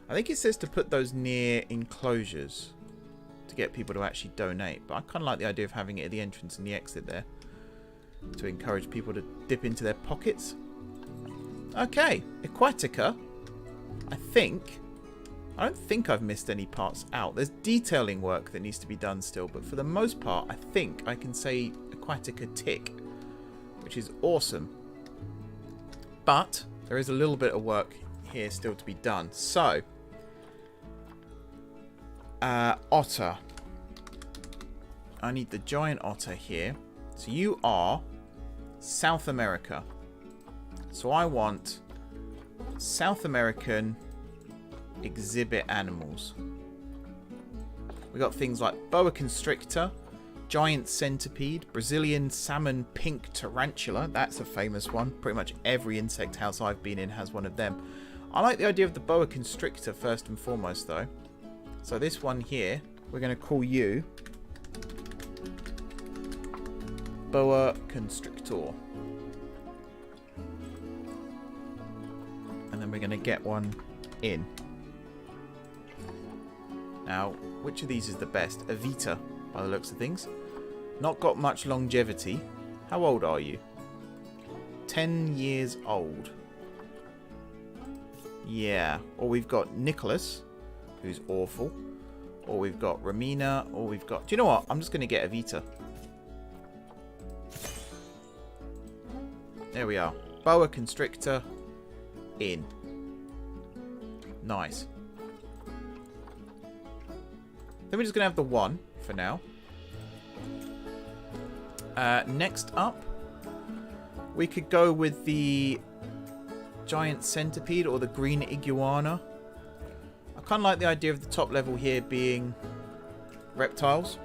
I think it says to put those near enclosures to get people to actually donate. But I kind of like the idea of having it at the entrance and the exit there to encourage people to dip into their pockets. Okay, Aquatica. I don't think I've missed any parts out. There's detailing work that needs to be done still, but for the most part, I think I can say Aquatica tick, which is awesome. But there is a little bit of work here still to be done. So, otter. I need the giant otter here. So you are South America. So I want South American exhibit animals. We got things like boa constrictor, giant centipede, Brazilian salmon pink tarantula. That's a famous one. Pretty much every insect house I've been in has one of them. I like the idea of the boa constrictor first and foremost though. So this one here, we're going to call you boa constrictor. And then we're going to get one in. Now, which of these is the best? Evita, by the looks of things. Not got much longevity. How old are you? 10 years old. Yeah. Or we've got Nicholas, who's awful. Or we've got Ramina. Or we've got... Do you know what? I'm just going to get Evita. There we are. Boa constrictor in. Nice. Then we're just going to have the one for now. Next up, we could go with the giant centipede or the green iguana. I kind of like the idea of the top level here being reptiles.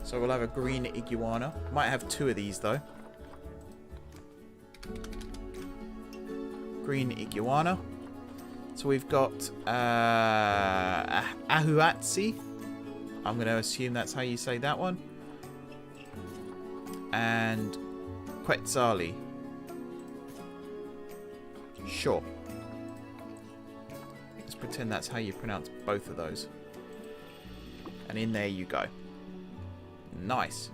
So we'll have a green iguana. Might have two of these though. Green iguana. So we've got Ahuatsi. I'm going to assume that's how you say that one. And Quetzali. Sure. Let's pretend that's how you pronounce both of those. And in there you go. Nice.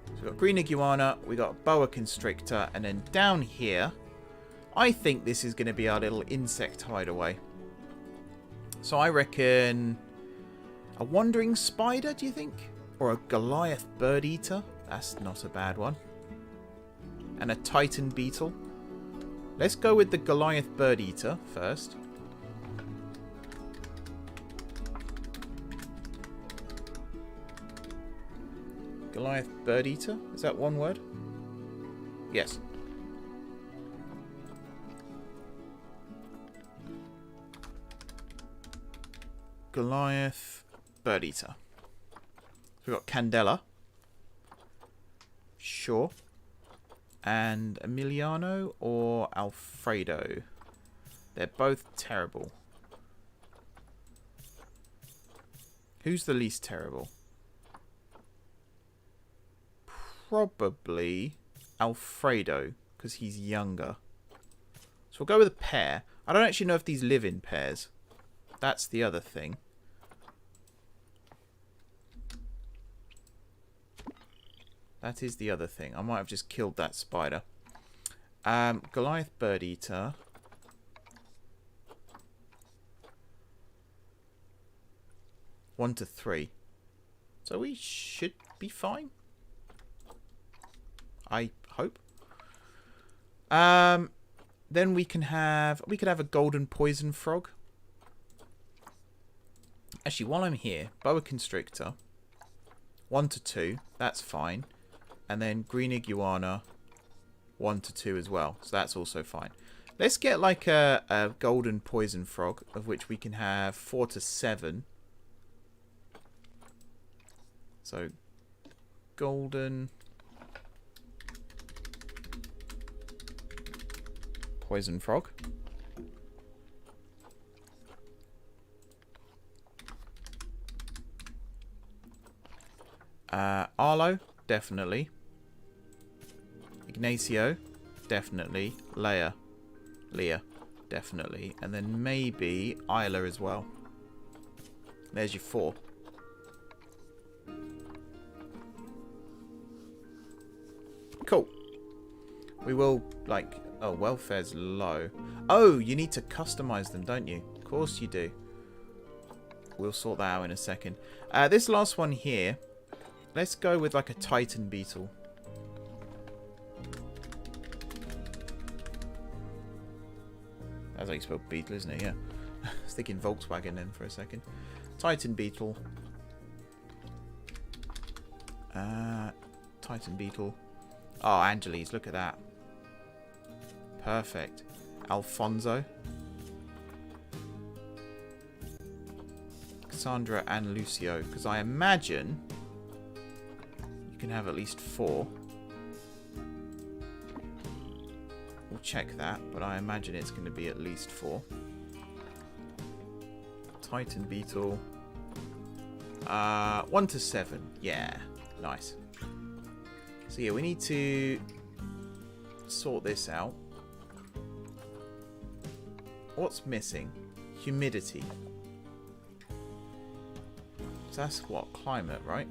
So we've got green iguana, we got boa constrictor, and then down here, I think this is going to be our little insect hideaway. So I reckon a wandering spider, do you think? Or a Goliath bird eater? That's not a bad one. And a Titan beetle. Let's go with the Goliath bird eater first. Goliath bird eater? Is that one word? Yes. Goliath bird eater. So we've got Candela. Sure. And Emiliano or Alfredo. They're both terrible. Who's the least terrible? Probably Alfredo, because he's younger. So we'll go with a pair. I don't actually know if these live in pairs. That's the other thing. That is the other thing. I might have just killed that spider. Goliath bird eater. One to 3. So we should be fine. I hope. Then we could have a golden poison frog. Actually, while I'm here, boa constrictor. 1 to 2. That's fine. And then green iguana. 1 to 2 as well. So that's also fine. Let's get like a golden poison frog, of which we can have 4 to 7. So, golden poison frog. Arlo, definitely. Ignacio, definitely. Leah, definitely. And then maybe Isla as well. There's your 4. Cool. We will, like... Oh, welfare's low. Oh, you need to customize them, don't you? Of course you do. We'll sort that out in a second. This last one here, let's go with like a Titan beetle. That's how you spell beetle, isn't it? Yeah. I was thinking Volkswagen then for a second. Titan beetle. Titan beetle. Oh, Angeles, look at that. Perfect. Alfonso. Cassandra and Lucio. Because I imagine you can have at least 4. We'll check that, but I imagine it's going to be at least 4. Titan beetle. 1 to 7. Yeah. Nice. So yeah, we need to sort this out. What's missing? Humidity. So that's what? Climate, right?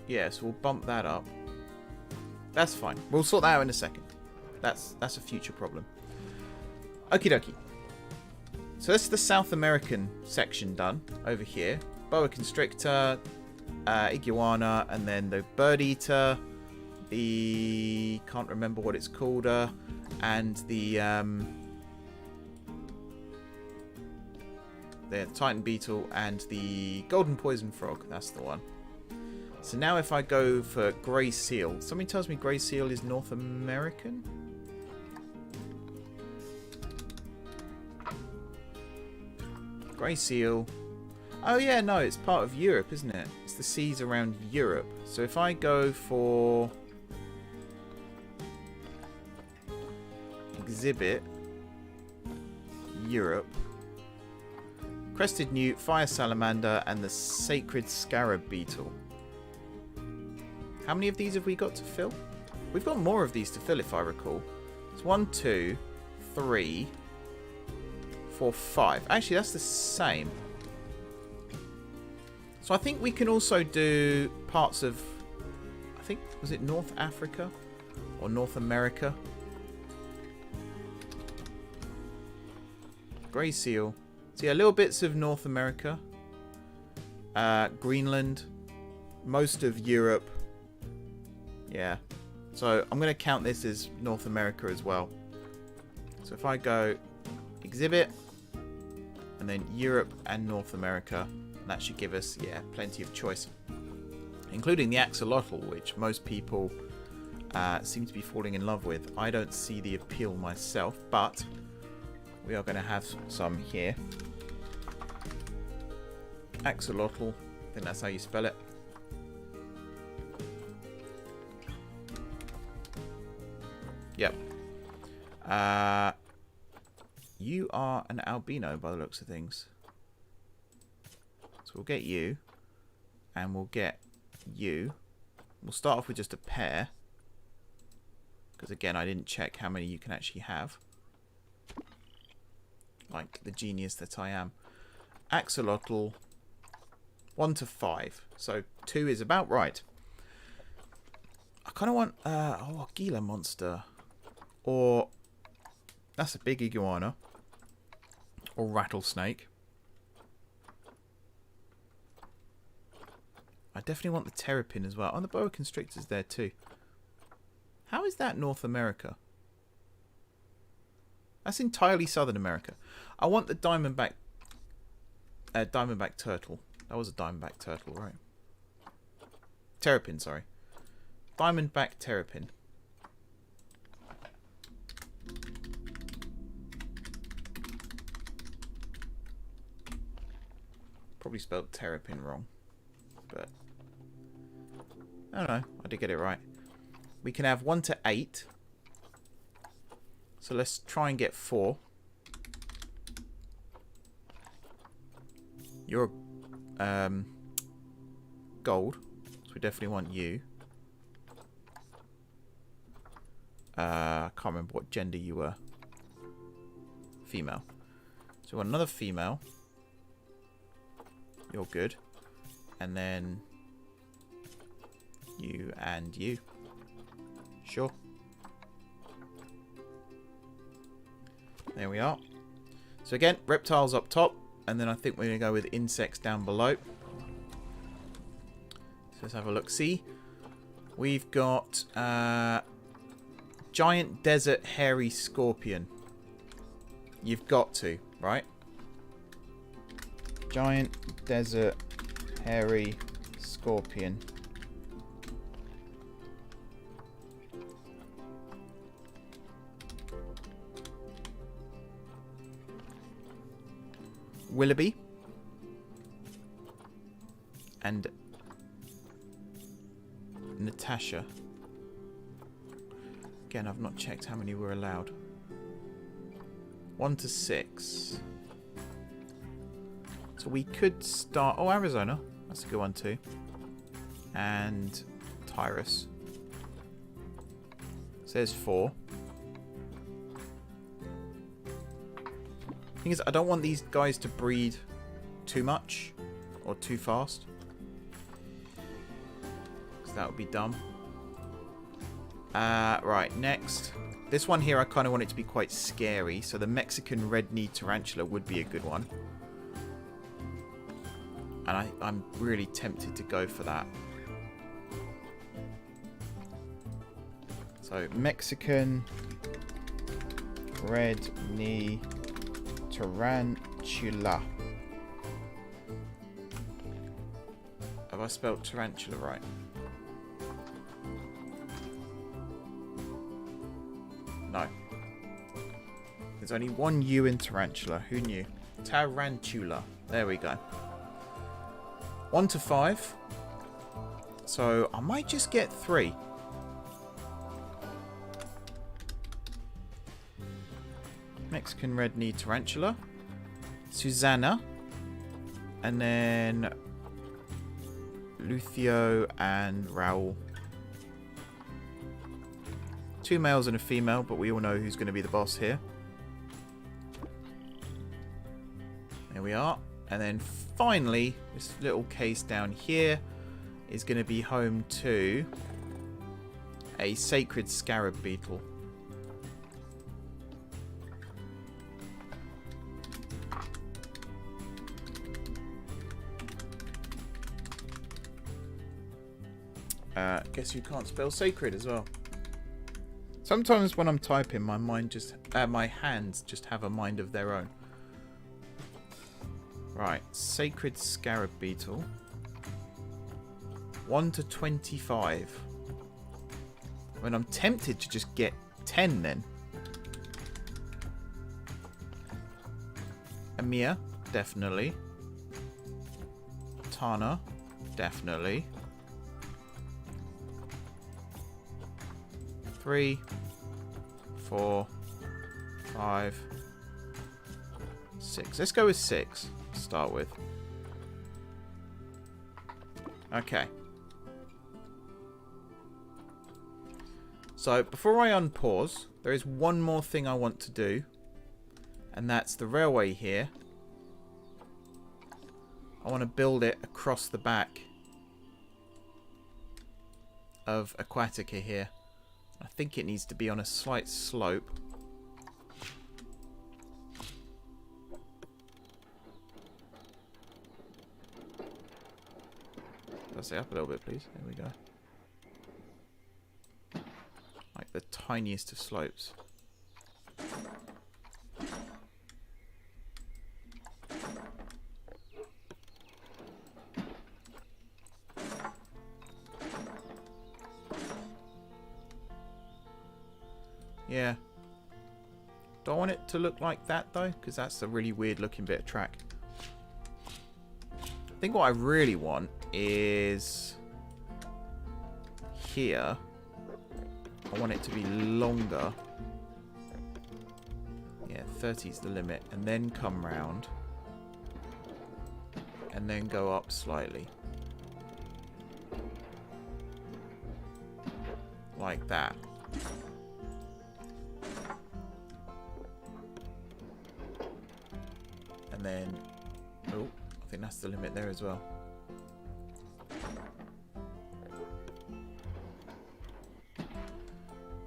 Yeah, so we'll bump that up. That's fine. We'll sort that out in a second. That's a future problem. Okie dokie. So that's the South American section done over here. Boa constrictor, iguana, and then the bird eater, the can't remember what it's called, and the Titan beetle and the golden poison frog. That's the one. So now if I go for grey seal, somebody tells me grey seal is North American. Grey seal. Oh yeah, no, it's part of Europe, isn't it? It's the seas around Europe. So if I go for exhibit Europe, crested newt, fire salamander, and the sacred scarab beetle. How many of these have we got to fill? We've got more of these to fill, if I recall. It's 1, 2, 3, 4, 5. Actually, that's the same. So I think we can also do parts of, I think, was it North Africa or North America? Grey seal. So yeah, little bits of North America. Greenland. Most of Europe. Yeah. So I'm going to count this as North America as well. So if I go exhibit and then Europe and North America, that should give us, yeah, plenty of choice. Including the axolotl, which most people seem to be falling in love with. I don't see the appeal myself, but we are going to have some here. Axolotl, I think that's how you spell it. Yep. You are an albino by the looks of things. So we'll get you. And we'll get you. We'll start off with just a pair. Because again, I didn't check how many you can actually have. Like the genius that I am. Axolotl. 1 to 5. So 2 is about right. kind of want a Gila monster, or that's a big iguana, or rattlesnake. I definitely want the terrapin as well. Oh, the boa constrictor's there too. How is that North America? That's entirely Southern America. I want the diamondback turtle. That was a diamondback turtle, right? Terrapin, sorry. Diamondback terrapin. Probably spelled terrapin wrong, but I don't know. I did get it right. We can have 1 to 8. So let's try and get 4. You're gold, so we definitely want you. I can't remember what gender you were. Female. So we want another female. You're good. And then you and you. Sure. There we are. So again, reptiles up top, and then I think we're going to go with insects down below. So let's have a look. See, we've got giant desert hairy scorpion. You've got to, right? Giant desert hairy scorpion. Willoughby. And Natasha. Again, I've not checked how many were allowed. 1 to 6. So we could start... Oh, Arizona. That's a good one too. And Tyrus. Says 4. Thing is, I don't want these guys to breed too much or too fast, because that would be dumb. Right, next. This one here, I kind of want it to be quite scary, so the Mexican red-kneed tarantula would be a good one. And I'm really tempted to go for that. So, Mexican red-knee tarantula. Have I spelled tarantula right? No. There's only one U in tarantula. Who knew? Tarantula. There we go. 1 to 5. So I might just get 3. Mexican red-kneed tarantula. Susanna. And then Lucio and Raul. 2 males and a female, but we all know who's going to be the boss here. There we are. And then finally, this little case down here is going to be home to a sacred scarab beetle. Guess you can't spell sacred as well. Sometimes when I'm typing, my hands just have a mind of their own. Right, sacred scarab beetle. 1 to 25. I mean, I'm tempted to just get 10 then. Amir, definitely. Tana, definitely. 3, 4, 5, 6. Let's go with 6 to start with. Okay. So before I unpause, there is one more thing I want to do, and that's the railway here. I want to build it across the back of Aquatica here. I think it needs to be on a slight slope. I'll say up a little bit, please. There we go. Like the tiniest of slopes. Yeah. Do I want it to look like that though? Because that's a really weird looking bit of track. I think what I really want is here. I want it to be longer. Yeah, 30 is the limit. And then come round. And then go up slightly. Like that. And then, oh, I think that's the limit there as well.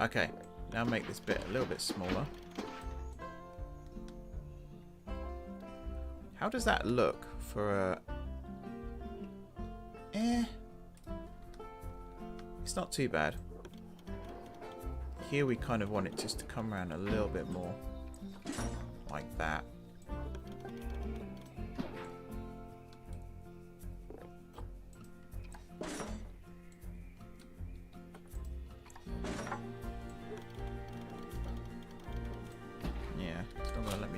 Okay, now make this bit a little bit smaller. How does that look for a... It's not too bad. Here we kind of want it just to come around a little bit more. Like that.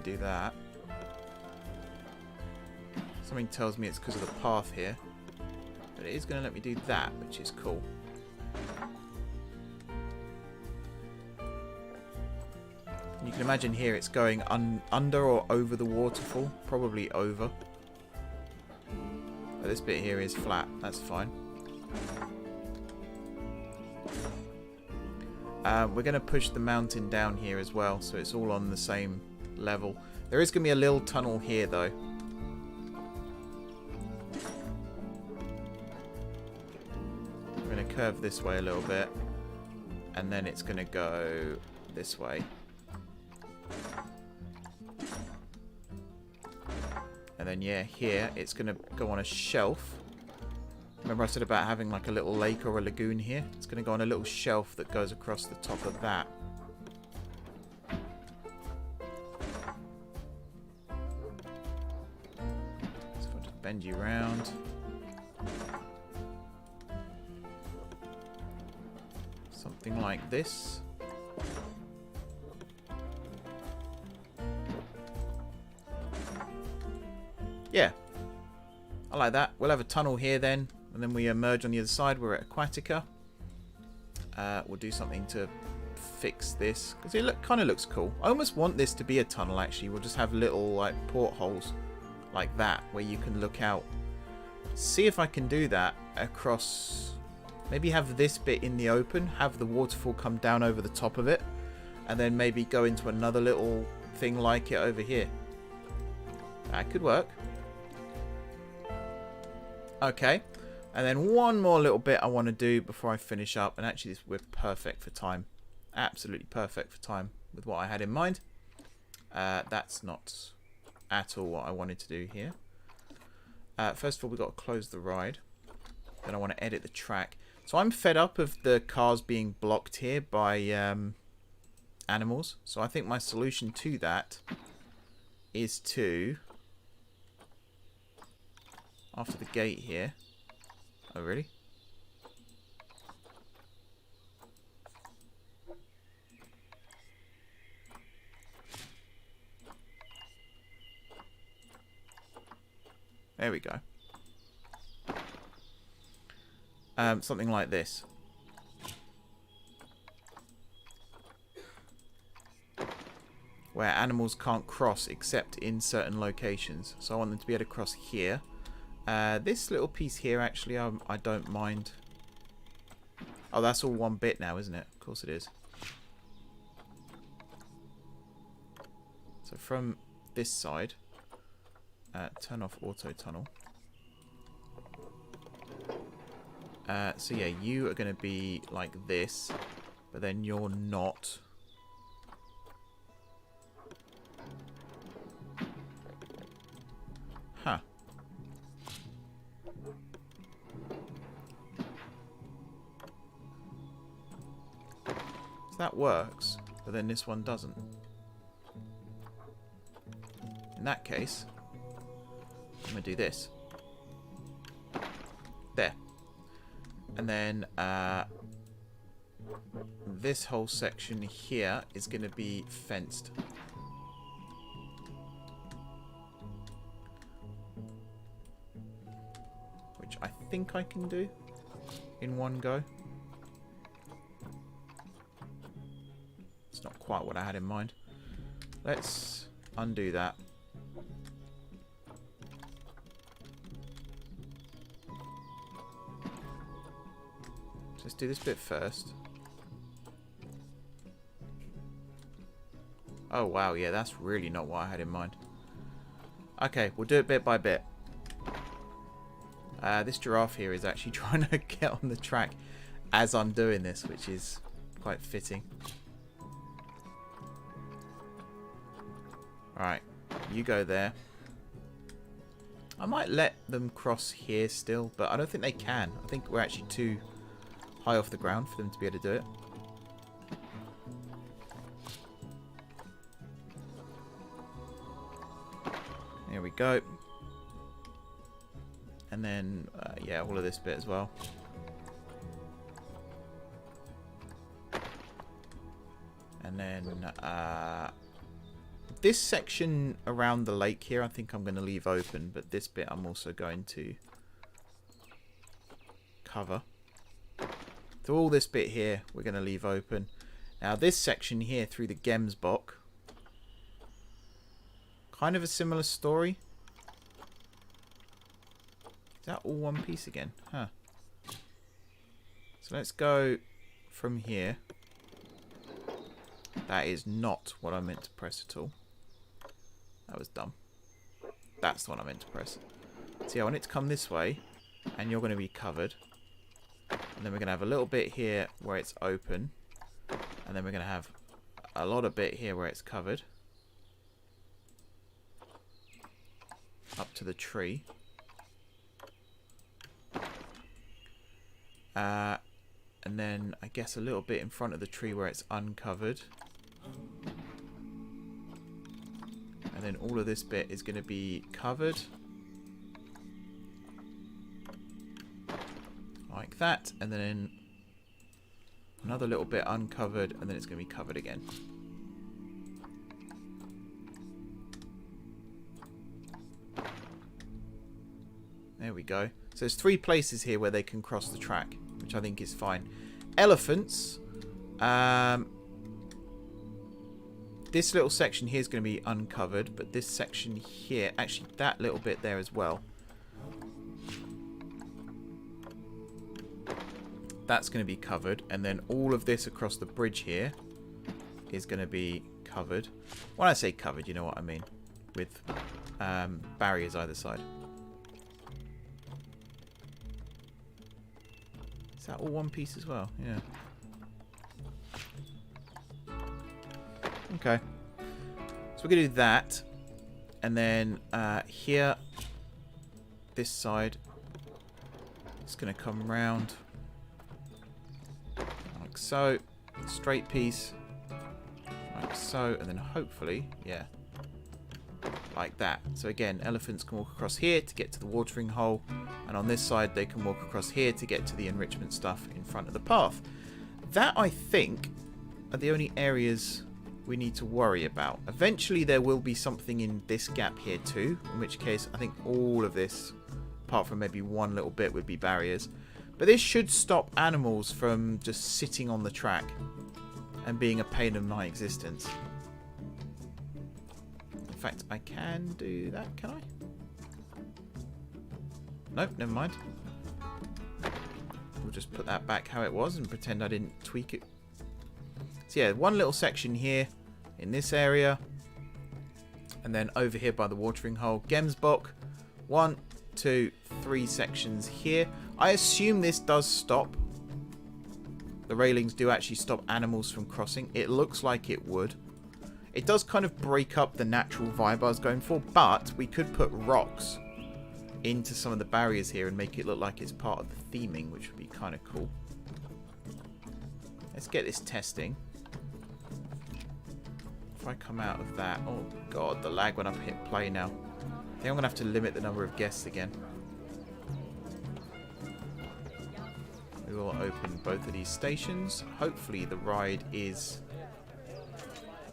Do that. Something tells me it's because of the path here, but it is going to let me do that, which is cool. And you can imagine here it's going under or over the waterfall, probably over. But this bit here is flat, that's fine. We're going to push the mountain down here as well, so it's all on the same level. There is going to be a little tunnel here though. We're going to curve this way a little bit, and then it's going to go this way. And then yeah, here it's going to go on a shelf. Remember I said about having like a little lake or a lagoon here? It's going to go on a little shelf that goes across the top of that. Bend you round. Something like this. Yeah. I like that. We'll have a tunnel here then, and then we emerge on the other side. We're at Aquatica. We'll do something to fix this, because it kind of looks cool. I almost want this to be a tunnel actually. We'll just have little like portholes like that, where you can look out. See if I can do that across. Maybe have this bit in the open, have the waterfall come down over the top of it, and then maybe go into another little thing like it over here. That could work. Okay, and then one more little bit I want to do before I finish up, and actually we're perfect for time. Absolutely perfect for time with what I had in mind. That's not at all what I wanted to do here. First of all, we've got to close the ride. Then I want to edit the track. So I'm fed up of the cars being blocked here by animals. So I think my solution to that is to, after the gate here. Oh, really? There we go. Something like this. Where animals can't cross except in certain locations. So I want them to be able to cross here. This little piece here, actually, I don't mind. Oh, that's all one bit now, isn't it? Of course it is. So from this side, turn off auto tunnel. So yeah, you are going to be like this, but then you're not. Huh. So that works, but then this one doesn't. In that case, I'm going to do this. There. And then this whole section here is going to be fenced. Which I think I can do in one go. It's not quite what I had in mind. Let's undo that. Let's do this bit first. Oh wow, yeah, that's really not what I had in mind. Okay, we'll do it bit by bit. This giraffe here is actually trying to get on the track as I'm doing this, which is quite fitting. Alright, you go there. I might let them cross here still, but I don't think they can. I think we're actually too high off the ground for them to be able to do it. There we go. And then, yeah, all of this bit as well. And then, this section around the lake here, I think I'm going to leave open, but this bit I'm also going to cover. So all this bit here, we're going to leave open. Now this section here through the Gemsbok, kind of a similar story. Is that all one piece again? Huh. So let's go from here. That is not what I meant to press at all. That was dumb. That's the one I meant to press. See, I want it to come this way, and you're going to be covered. And then we're going to have a little bit here where it's open. And then we're going to have a lot of bit here where it's covered. Up to the tree. And then I guess a little bit in front of the tree where it's uncovered. And then all of this bit is going to be covered. Like that, and then another little bit uncovered, and then it's going to be covered again. There we go. So there's 3 places here where they can cross the track, which I think is fine. Elephants. This little section here is going to be uncovered, but this section here, actually that little bit there as well. That's going to be covered, and then all of this across the bridge here is going to be covered. When I say covered, you know what I mean, with barriers either side. Is that all one piece as well? Yeah. Okay. So we're going to do that, and then here, this side, it's going to come round. Like so, straight piece, like so, and then hopefully, yeah, like that. So again, elephants can walk across here to get to the watering hole, and on this side they can walk across here to get to the enrichment stuff in front of the path. That, I think, are the only areas we need to worry about. Eventually there will be something in this gap here too, in which case I think all of this, apart from maybe one little bit, would be barriers. But this should stop animals from just sitting on the track and being a pain in my existence. In fact, I can do that, can I? Nope, never mind. We'll just put that back how it was and pretend I didn't tweak it. So yeah, one little section here in this area, and then over here by the watering hole, Gemsbok, 1, 2, 3 sections here. I assume this does stop. The railings do actually stop animals from crossing. It looks like it would. It does kind of break up the natural vibe I was going for, but we could put rocks into some of the barriers here and make it look like it's part of the theming, which would be kind of cool. Let's get this testing. If I come out of that... Oh, God, the lag when I've hit play now. I think I'm going to have to limit the number of guests again. We will open both of these stations. Hopefully the ride is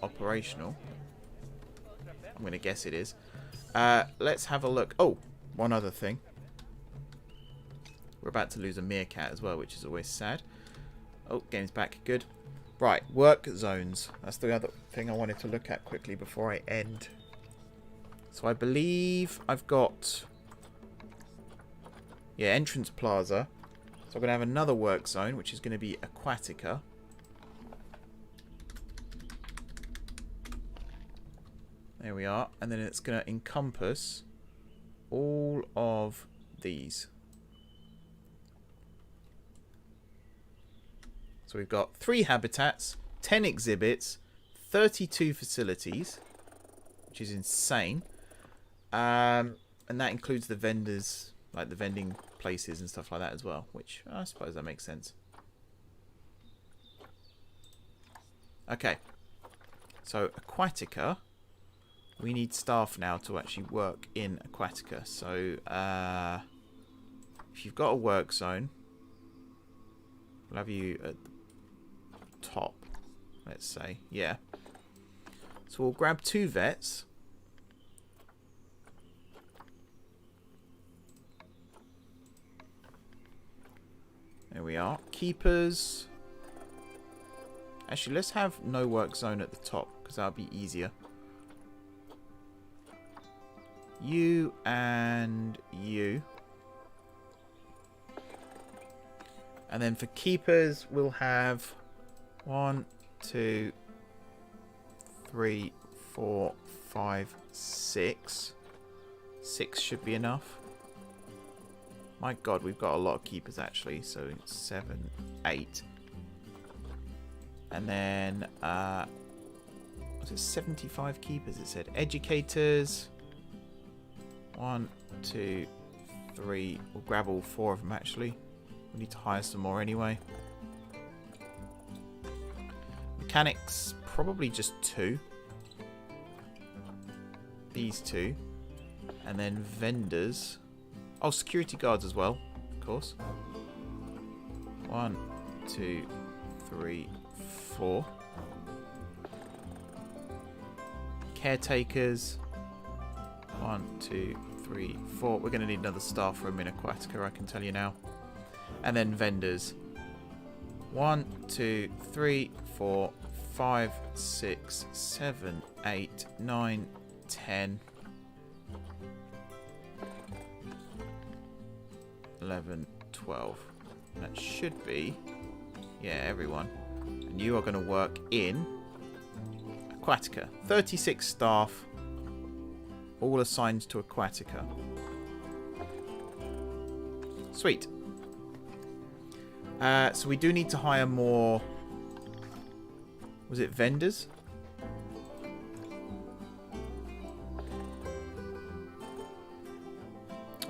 operational. I'm going to guess it is. Let's have a look. Oh, one other thing. We're about to lose a meerkat as well, which is always sad. Oh, game's back. Good. Right, work zones. That's the other thing I wanted to look at quickly before I end. So I believe I've got... Yeah, entrance plaza. So I'm going to have another work zone, which is going to be Aquatica. There we are. And then it's going to encompass all of these. So we've got 3 habitats, 10 exhibits, 32 facilities, which is insane. And that includes the vendors, like the vending places and stuff like that as well, which I suppose that makes sense. Okay. So Aquatica, we need staff now to actually work in Aquatica. So if you've got a work zone, we'll have you at the top, let's say. Yeah. So we'll grab 2 vets. There we are. Keepers. Actually, let's have no work zone at the top, because that'll be easier. You and you. And then for keepers, we'll have 1, 2, 3, 4, 5, 6. 6 should be enough. My God, we've got a lot of keepers actually. So 7, 8. And then, was it 75 keepers? It said educators. 1, 2, 3. We'll grab all 4 of them actually. We need to hire some more anyway. Mechanics, probably just 2. These 2. And then vendors. Oh, security guards as well, of course. 1, 2, 3, 4. Caretakers. 1, 2, 3, 4. We're going to need another staff room in Aquatica, I can tell you now. And then vendors. 1, 2, 3, 4, 5, 6, 7, 8, 9, 10. 11, 12. That should be, yeah, everyone. And you are going to work in Aquatica. 36 staff, all assigned to Aquatica. Sweet. So we do need to hire more. Was it vendors?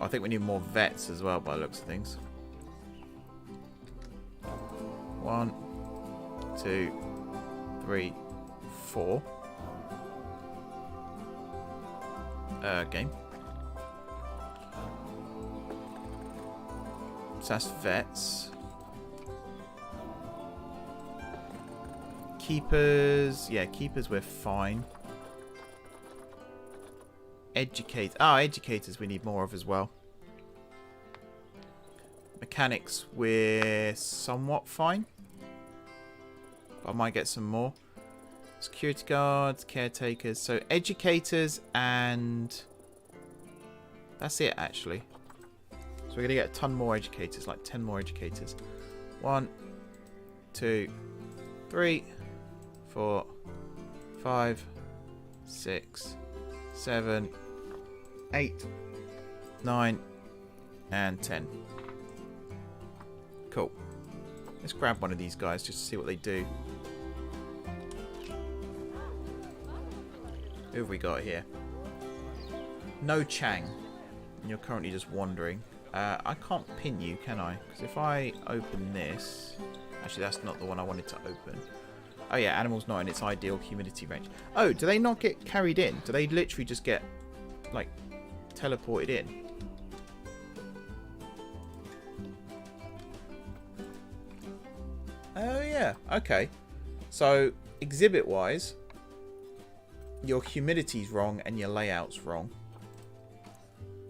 I think we need more vets as well by the looks of things. 1, 2, 3, 4. Game. So that's vets. Keepers. Yeah, keepers we're fine. Educators we need more of as well. Mechanics we're somewhat fine. But I might get some more. Security guards, caretakers. So educators and... That's it actually. So we're going to get a ton more educators. Like 10 more educators. 1, 2, 3, 4, 5, 6, 7, 8, 9, and 10. Cool. Let's grab one of these guys just to see what they do. Who have we got here? No Chang. You're currently just wandering. I can't pin you, can I? Because if I open this... Actually, that's not the one I wanted to open. Oh yeah, animal's not in its ideal humidity range. Oh, do they not get carried in? Do they literally just get, like, teleported in? Oh yeah, okay. So, exhibit-wise, your humidity's wrong and your layout's wrong.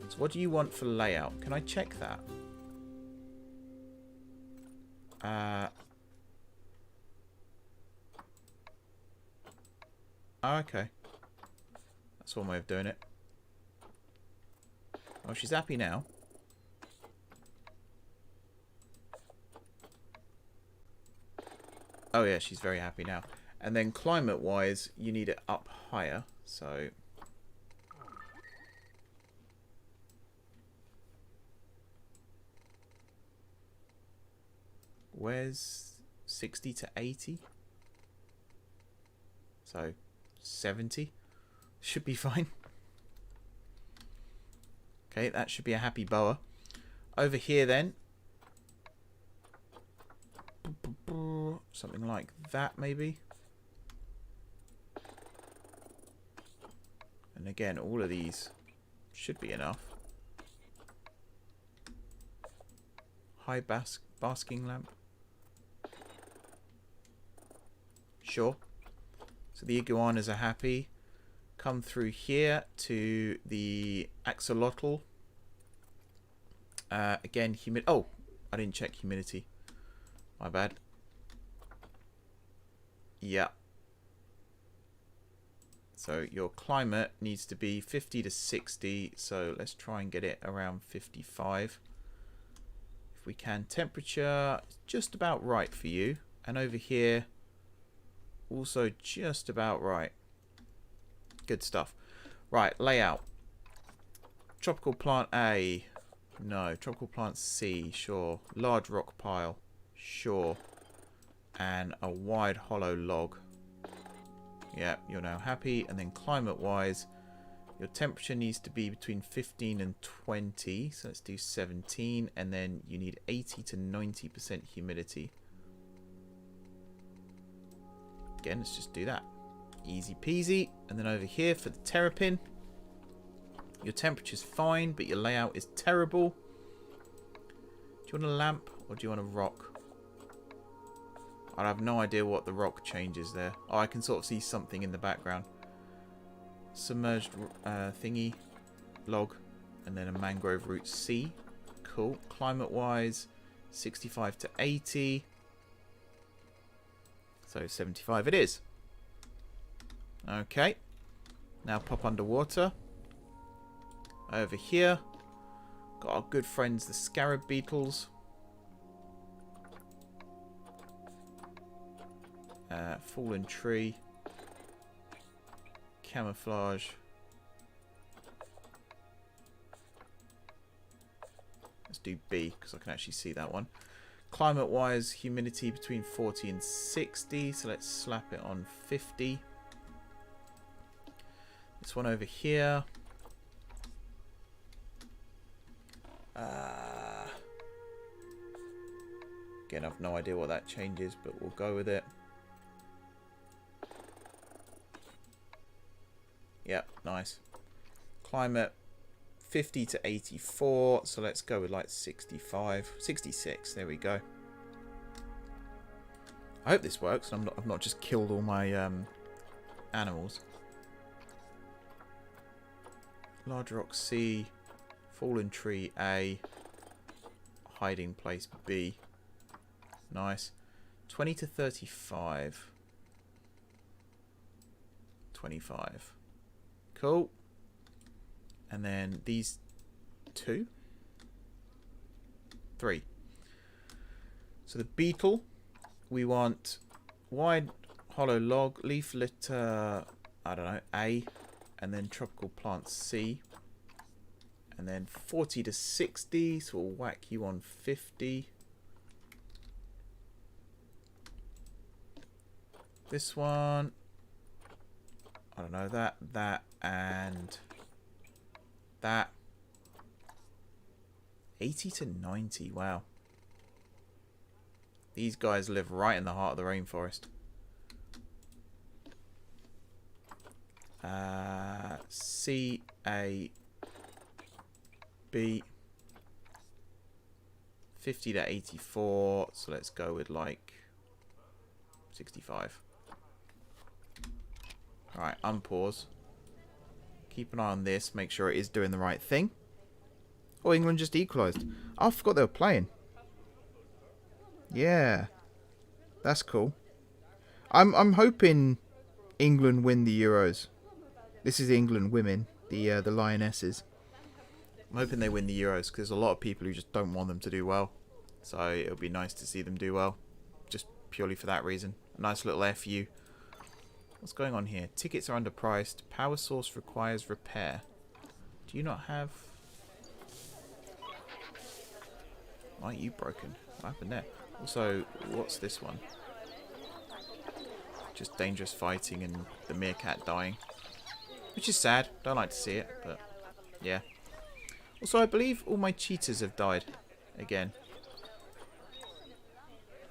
So what do you want for layout? Can I check that? Okay. That's one way of doing it. Oh, she's happy now. Oh yeah, she's very happy now. And then climate-wise, you need it up higher. So... Where's 60 to 80? So 70 should be fine. Okay, that should be a happy boa. Over here then, something like that maybe. And again, all of these should be enough. High basking lamp. Sure. So the iguanas are happy. Come through here to the axolotl. Again, oh, I didn't check humidity. My bad. Yeah. So your climate needs to be 50 to 60. So let's try and get it around 55. If we can. Temperature is just about right for you. And over here, also just about right. Good stuff. Right, layout. Tropical plant A. No. Tropical plant C. Sure. Large rock pile. Sure. And a wide hollow log. Yeah, you're now happy. And then climate-wise, your temperature needs to be between 15 and 20. So let's do 17. And then you need 80 to 90% humidity. Again, let's just do that. Easy peasy. And then over here for the terrapin, your temperature's fine, but your layout is terrible. Do you want a lamp or do you want a rock? I have no idea what the rock changes there. Oh, I can sort of see something in the background. Submerged thingy, log, and then a mangrove root C. Cool. Climate-wise, 65 to 80. So 75 it is. Okay. Now pop underwater. Over here, got our good friends, the scarab beetles. Fallen tree. Camouflage. Let's do B, because I can actually see that one. Climate-wise, humidity between 40 and 60. So let's slap it on 50. This one over here. Again, I've no idea what that changes, but we'll go with it. Yep, nice. Climate 50 to 84, so let's go with like 65, 66. There we go. I hope this works. I've not just killed all my animals. Large rock C, fallen tree A, hiding place B. Nice. 20 to 35. 25. Cool. And then these 2? 3. So the beetle, we want wide hollow log, leaflet, I don't know, A, and then tropical plant C. And then 40 to 60, so we'll whack you on 50. This one. I don't know. That, and that. 80 to 90. Wow. These guys live right in the heart of the rainforest. C, A, B. 50 to 84. So let's go with like 65. Alright, unpause. Keep an eye on this. Make sure it is doing the right thing. Oh, England just equalised. Oh, I forgot they were playing. Yeah. That's cool. I'm hoping England win the Euros. This is England women, the Lionesses. I'm hoping they win the Euros because there's a lot of people who just don't want them to do well. So it'll be nice to see them do well. Just purely for that reason. A nice little FU. What's going on here? Tickets are underpriced. Power source requires repair. Do you not have... Why are you broken? What happened there? Also, what's this one? Just dangerous fighting and the meerkat dying. Which is sad. Don't like to see it, but yeah. Also, I believe all my cheetahs have died again.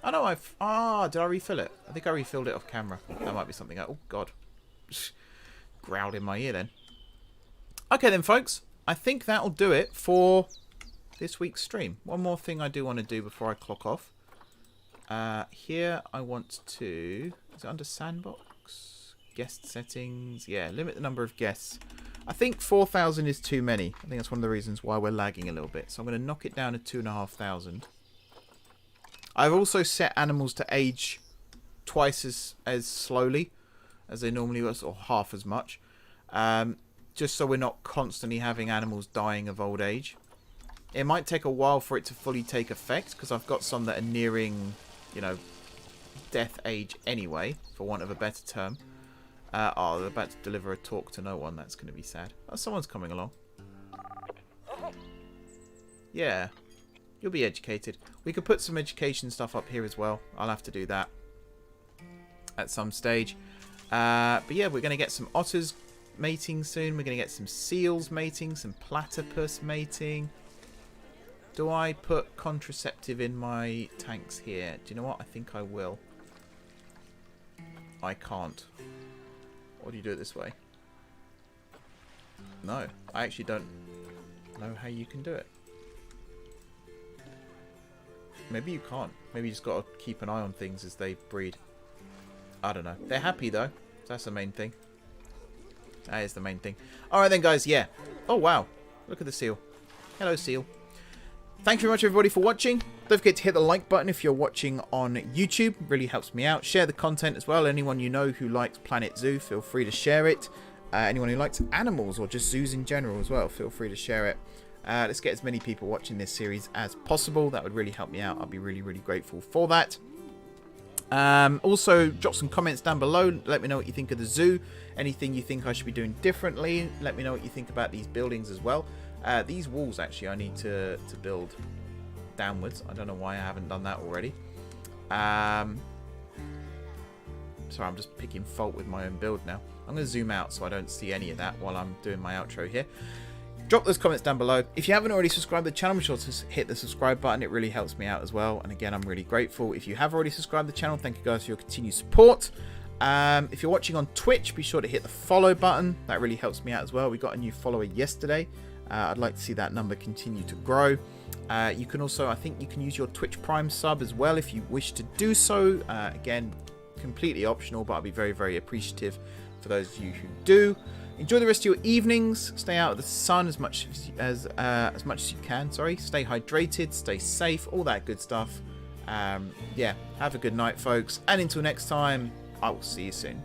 Oh no, did I refill it? I think I refilled it off camera. That might be something. Oh god. Growled in my ear then. Okay then, folks. I think that'll do it for this week's stream. One more thing I do want to do before I clock off. Here I want to... Is it under sandbox? Guest settings? Yeah, limit the number of guests. I think 4,000 is too many. I think that's one of the reasons why we're lagging a little bit. So I'm going to knock it down to 2,500. I've also set animals to age twice as slowly as they normally were, or half as much. Just so we're not constantly having animals dying of old age. It might take a while for it to fully take effect, because I've got some that are nearing, you know, death age anyway, for want of a better term. Oh, they're about to deliver a talk to no one. That's going to be sad. Oh, someone's coming along. Yeah. You'll be educated. We could put some education stuff up here as well. I'll have to do that at some stage. But yeah, we're going to get some otters mating soon. We're going to get some seals mating, some platypus mating. Do I put contraceptive in my tanks here? Do you know what? I think I will. I can't. Or do you do it this way? No, I actually don't know how you can do it. Maybe you can't. Maybe you just got to keep an eye on things as they breed. I don't know. They're happy though. That's the main thing. That is the main thing. Alright then guys, yeah. Oh wow. Look at the seal. Hello seal. Thank you very much everybody for watching. Don't forget to hit the like button if you're watching on YouTube. It really helps me out. Share the content as well. Anyone you know who likes Planet Zoo, feel free to share it. Anyone who likes animals or just zoos in general as well, feel free to share it. Let's get as many people watching this series as possible. That would really help me out. I'll be really, really grateful for that. Also, drop some comments down below. Let me know what you think of the zoo. Anything you think I should be doing differently. Let me know what you think about these buildings as well. These walls, actually, I need to build downwards. I don't know why I haven't done that already. Sorry, I'm just picking fault with my own build now. I'm going to zoom out so I don't see any of that while I'm doing my outro here. Drop those comments down below. If you haven't already subscribed to the channel, be sure to hit the subscribe button. It really helps me out as well. And again, I'm really grateful. If you have already subscribed to the channel, thank you guys for your continued support. If you're watching on Twitch, be sure to hit the follow button. That really helps me out as well. We got a new follower yesterday. I'd like to see that number continue to grow. You can also, I think you can use your Twitch Prime sub as well if you wish to do so. Again, completely optional, but I'll be very, very appreciative for those of you who do. Enjoy the rest of your evenings. Stay out of the sun as much as you can. Sorry. Stay hydrated. Stay safe. All that good stuff. Yeah. Have a good night, folks. And until next time, I will see you soon.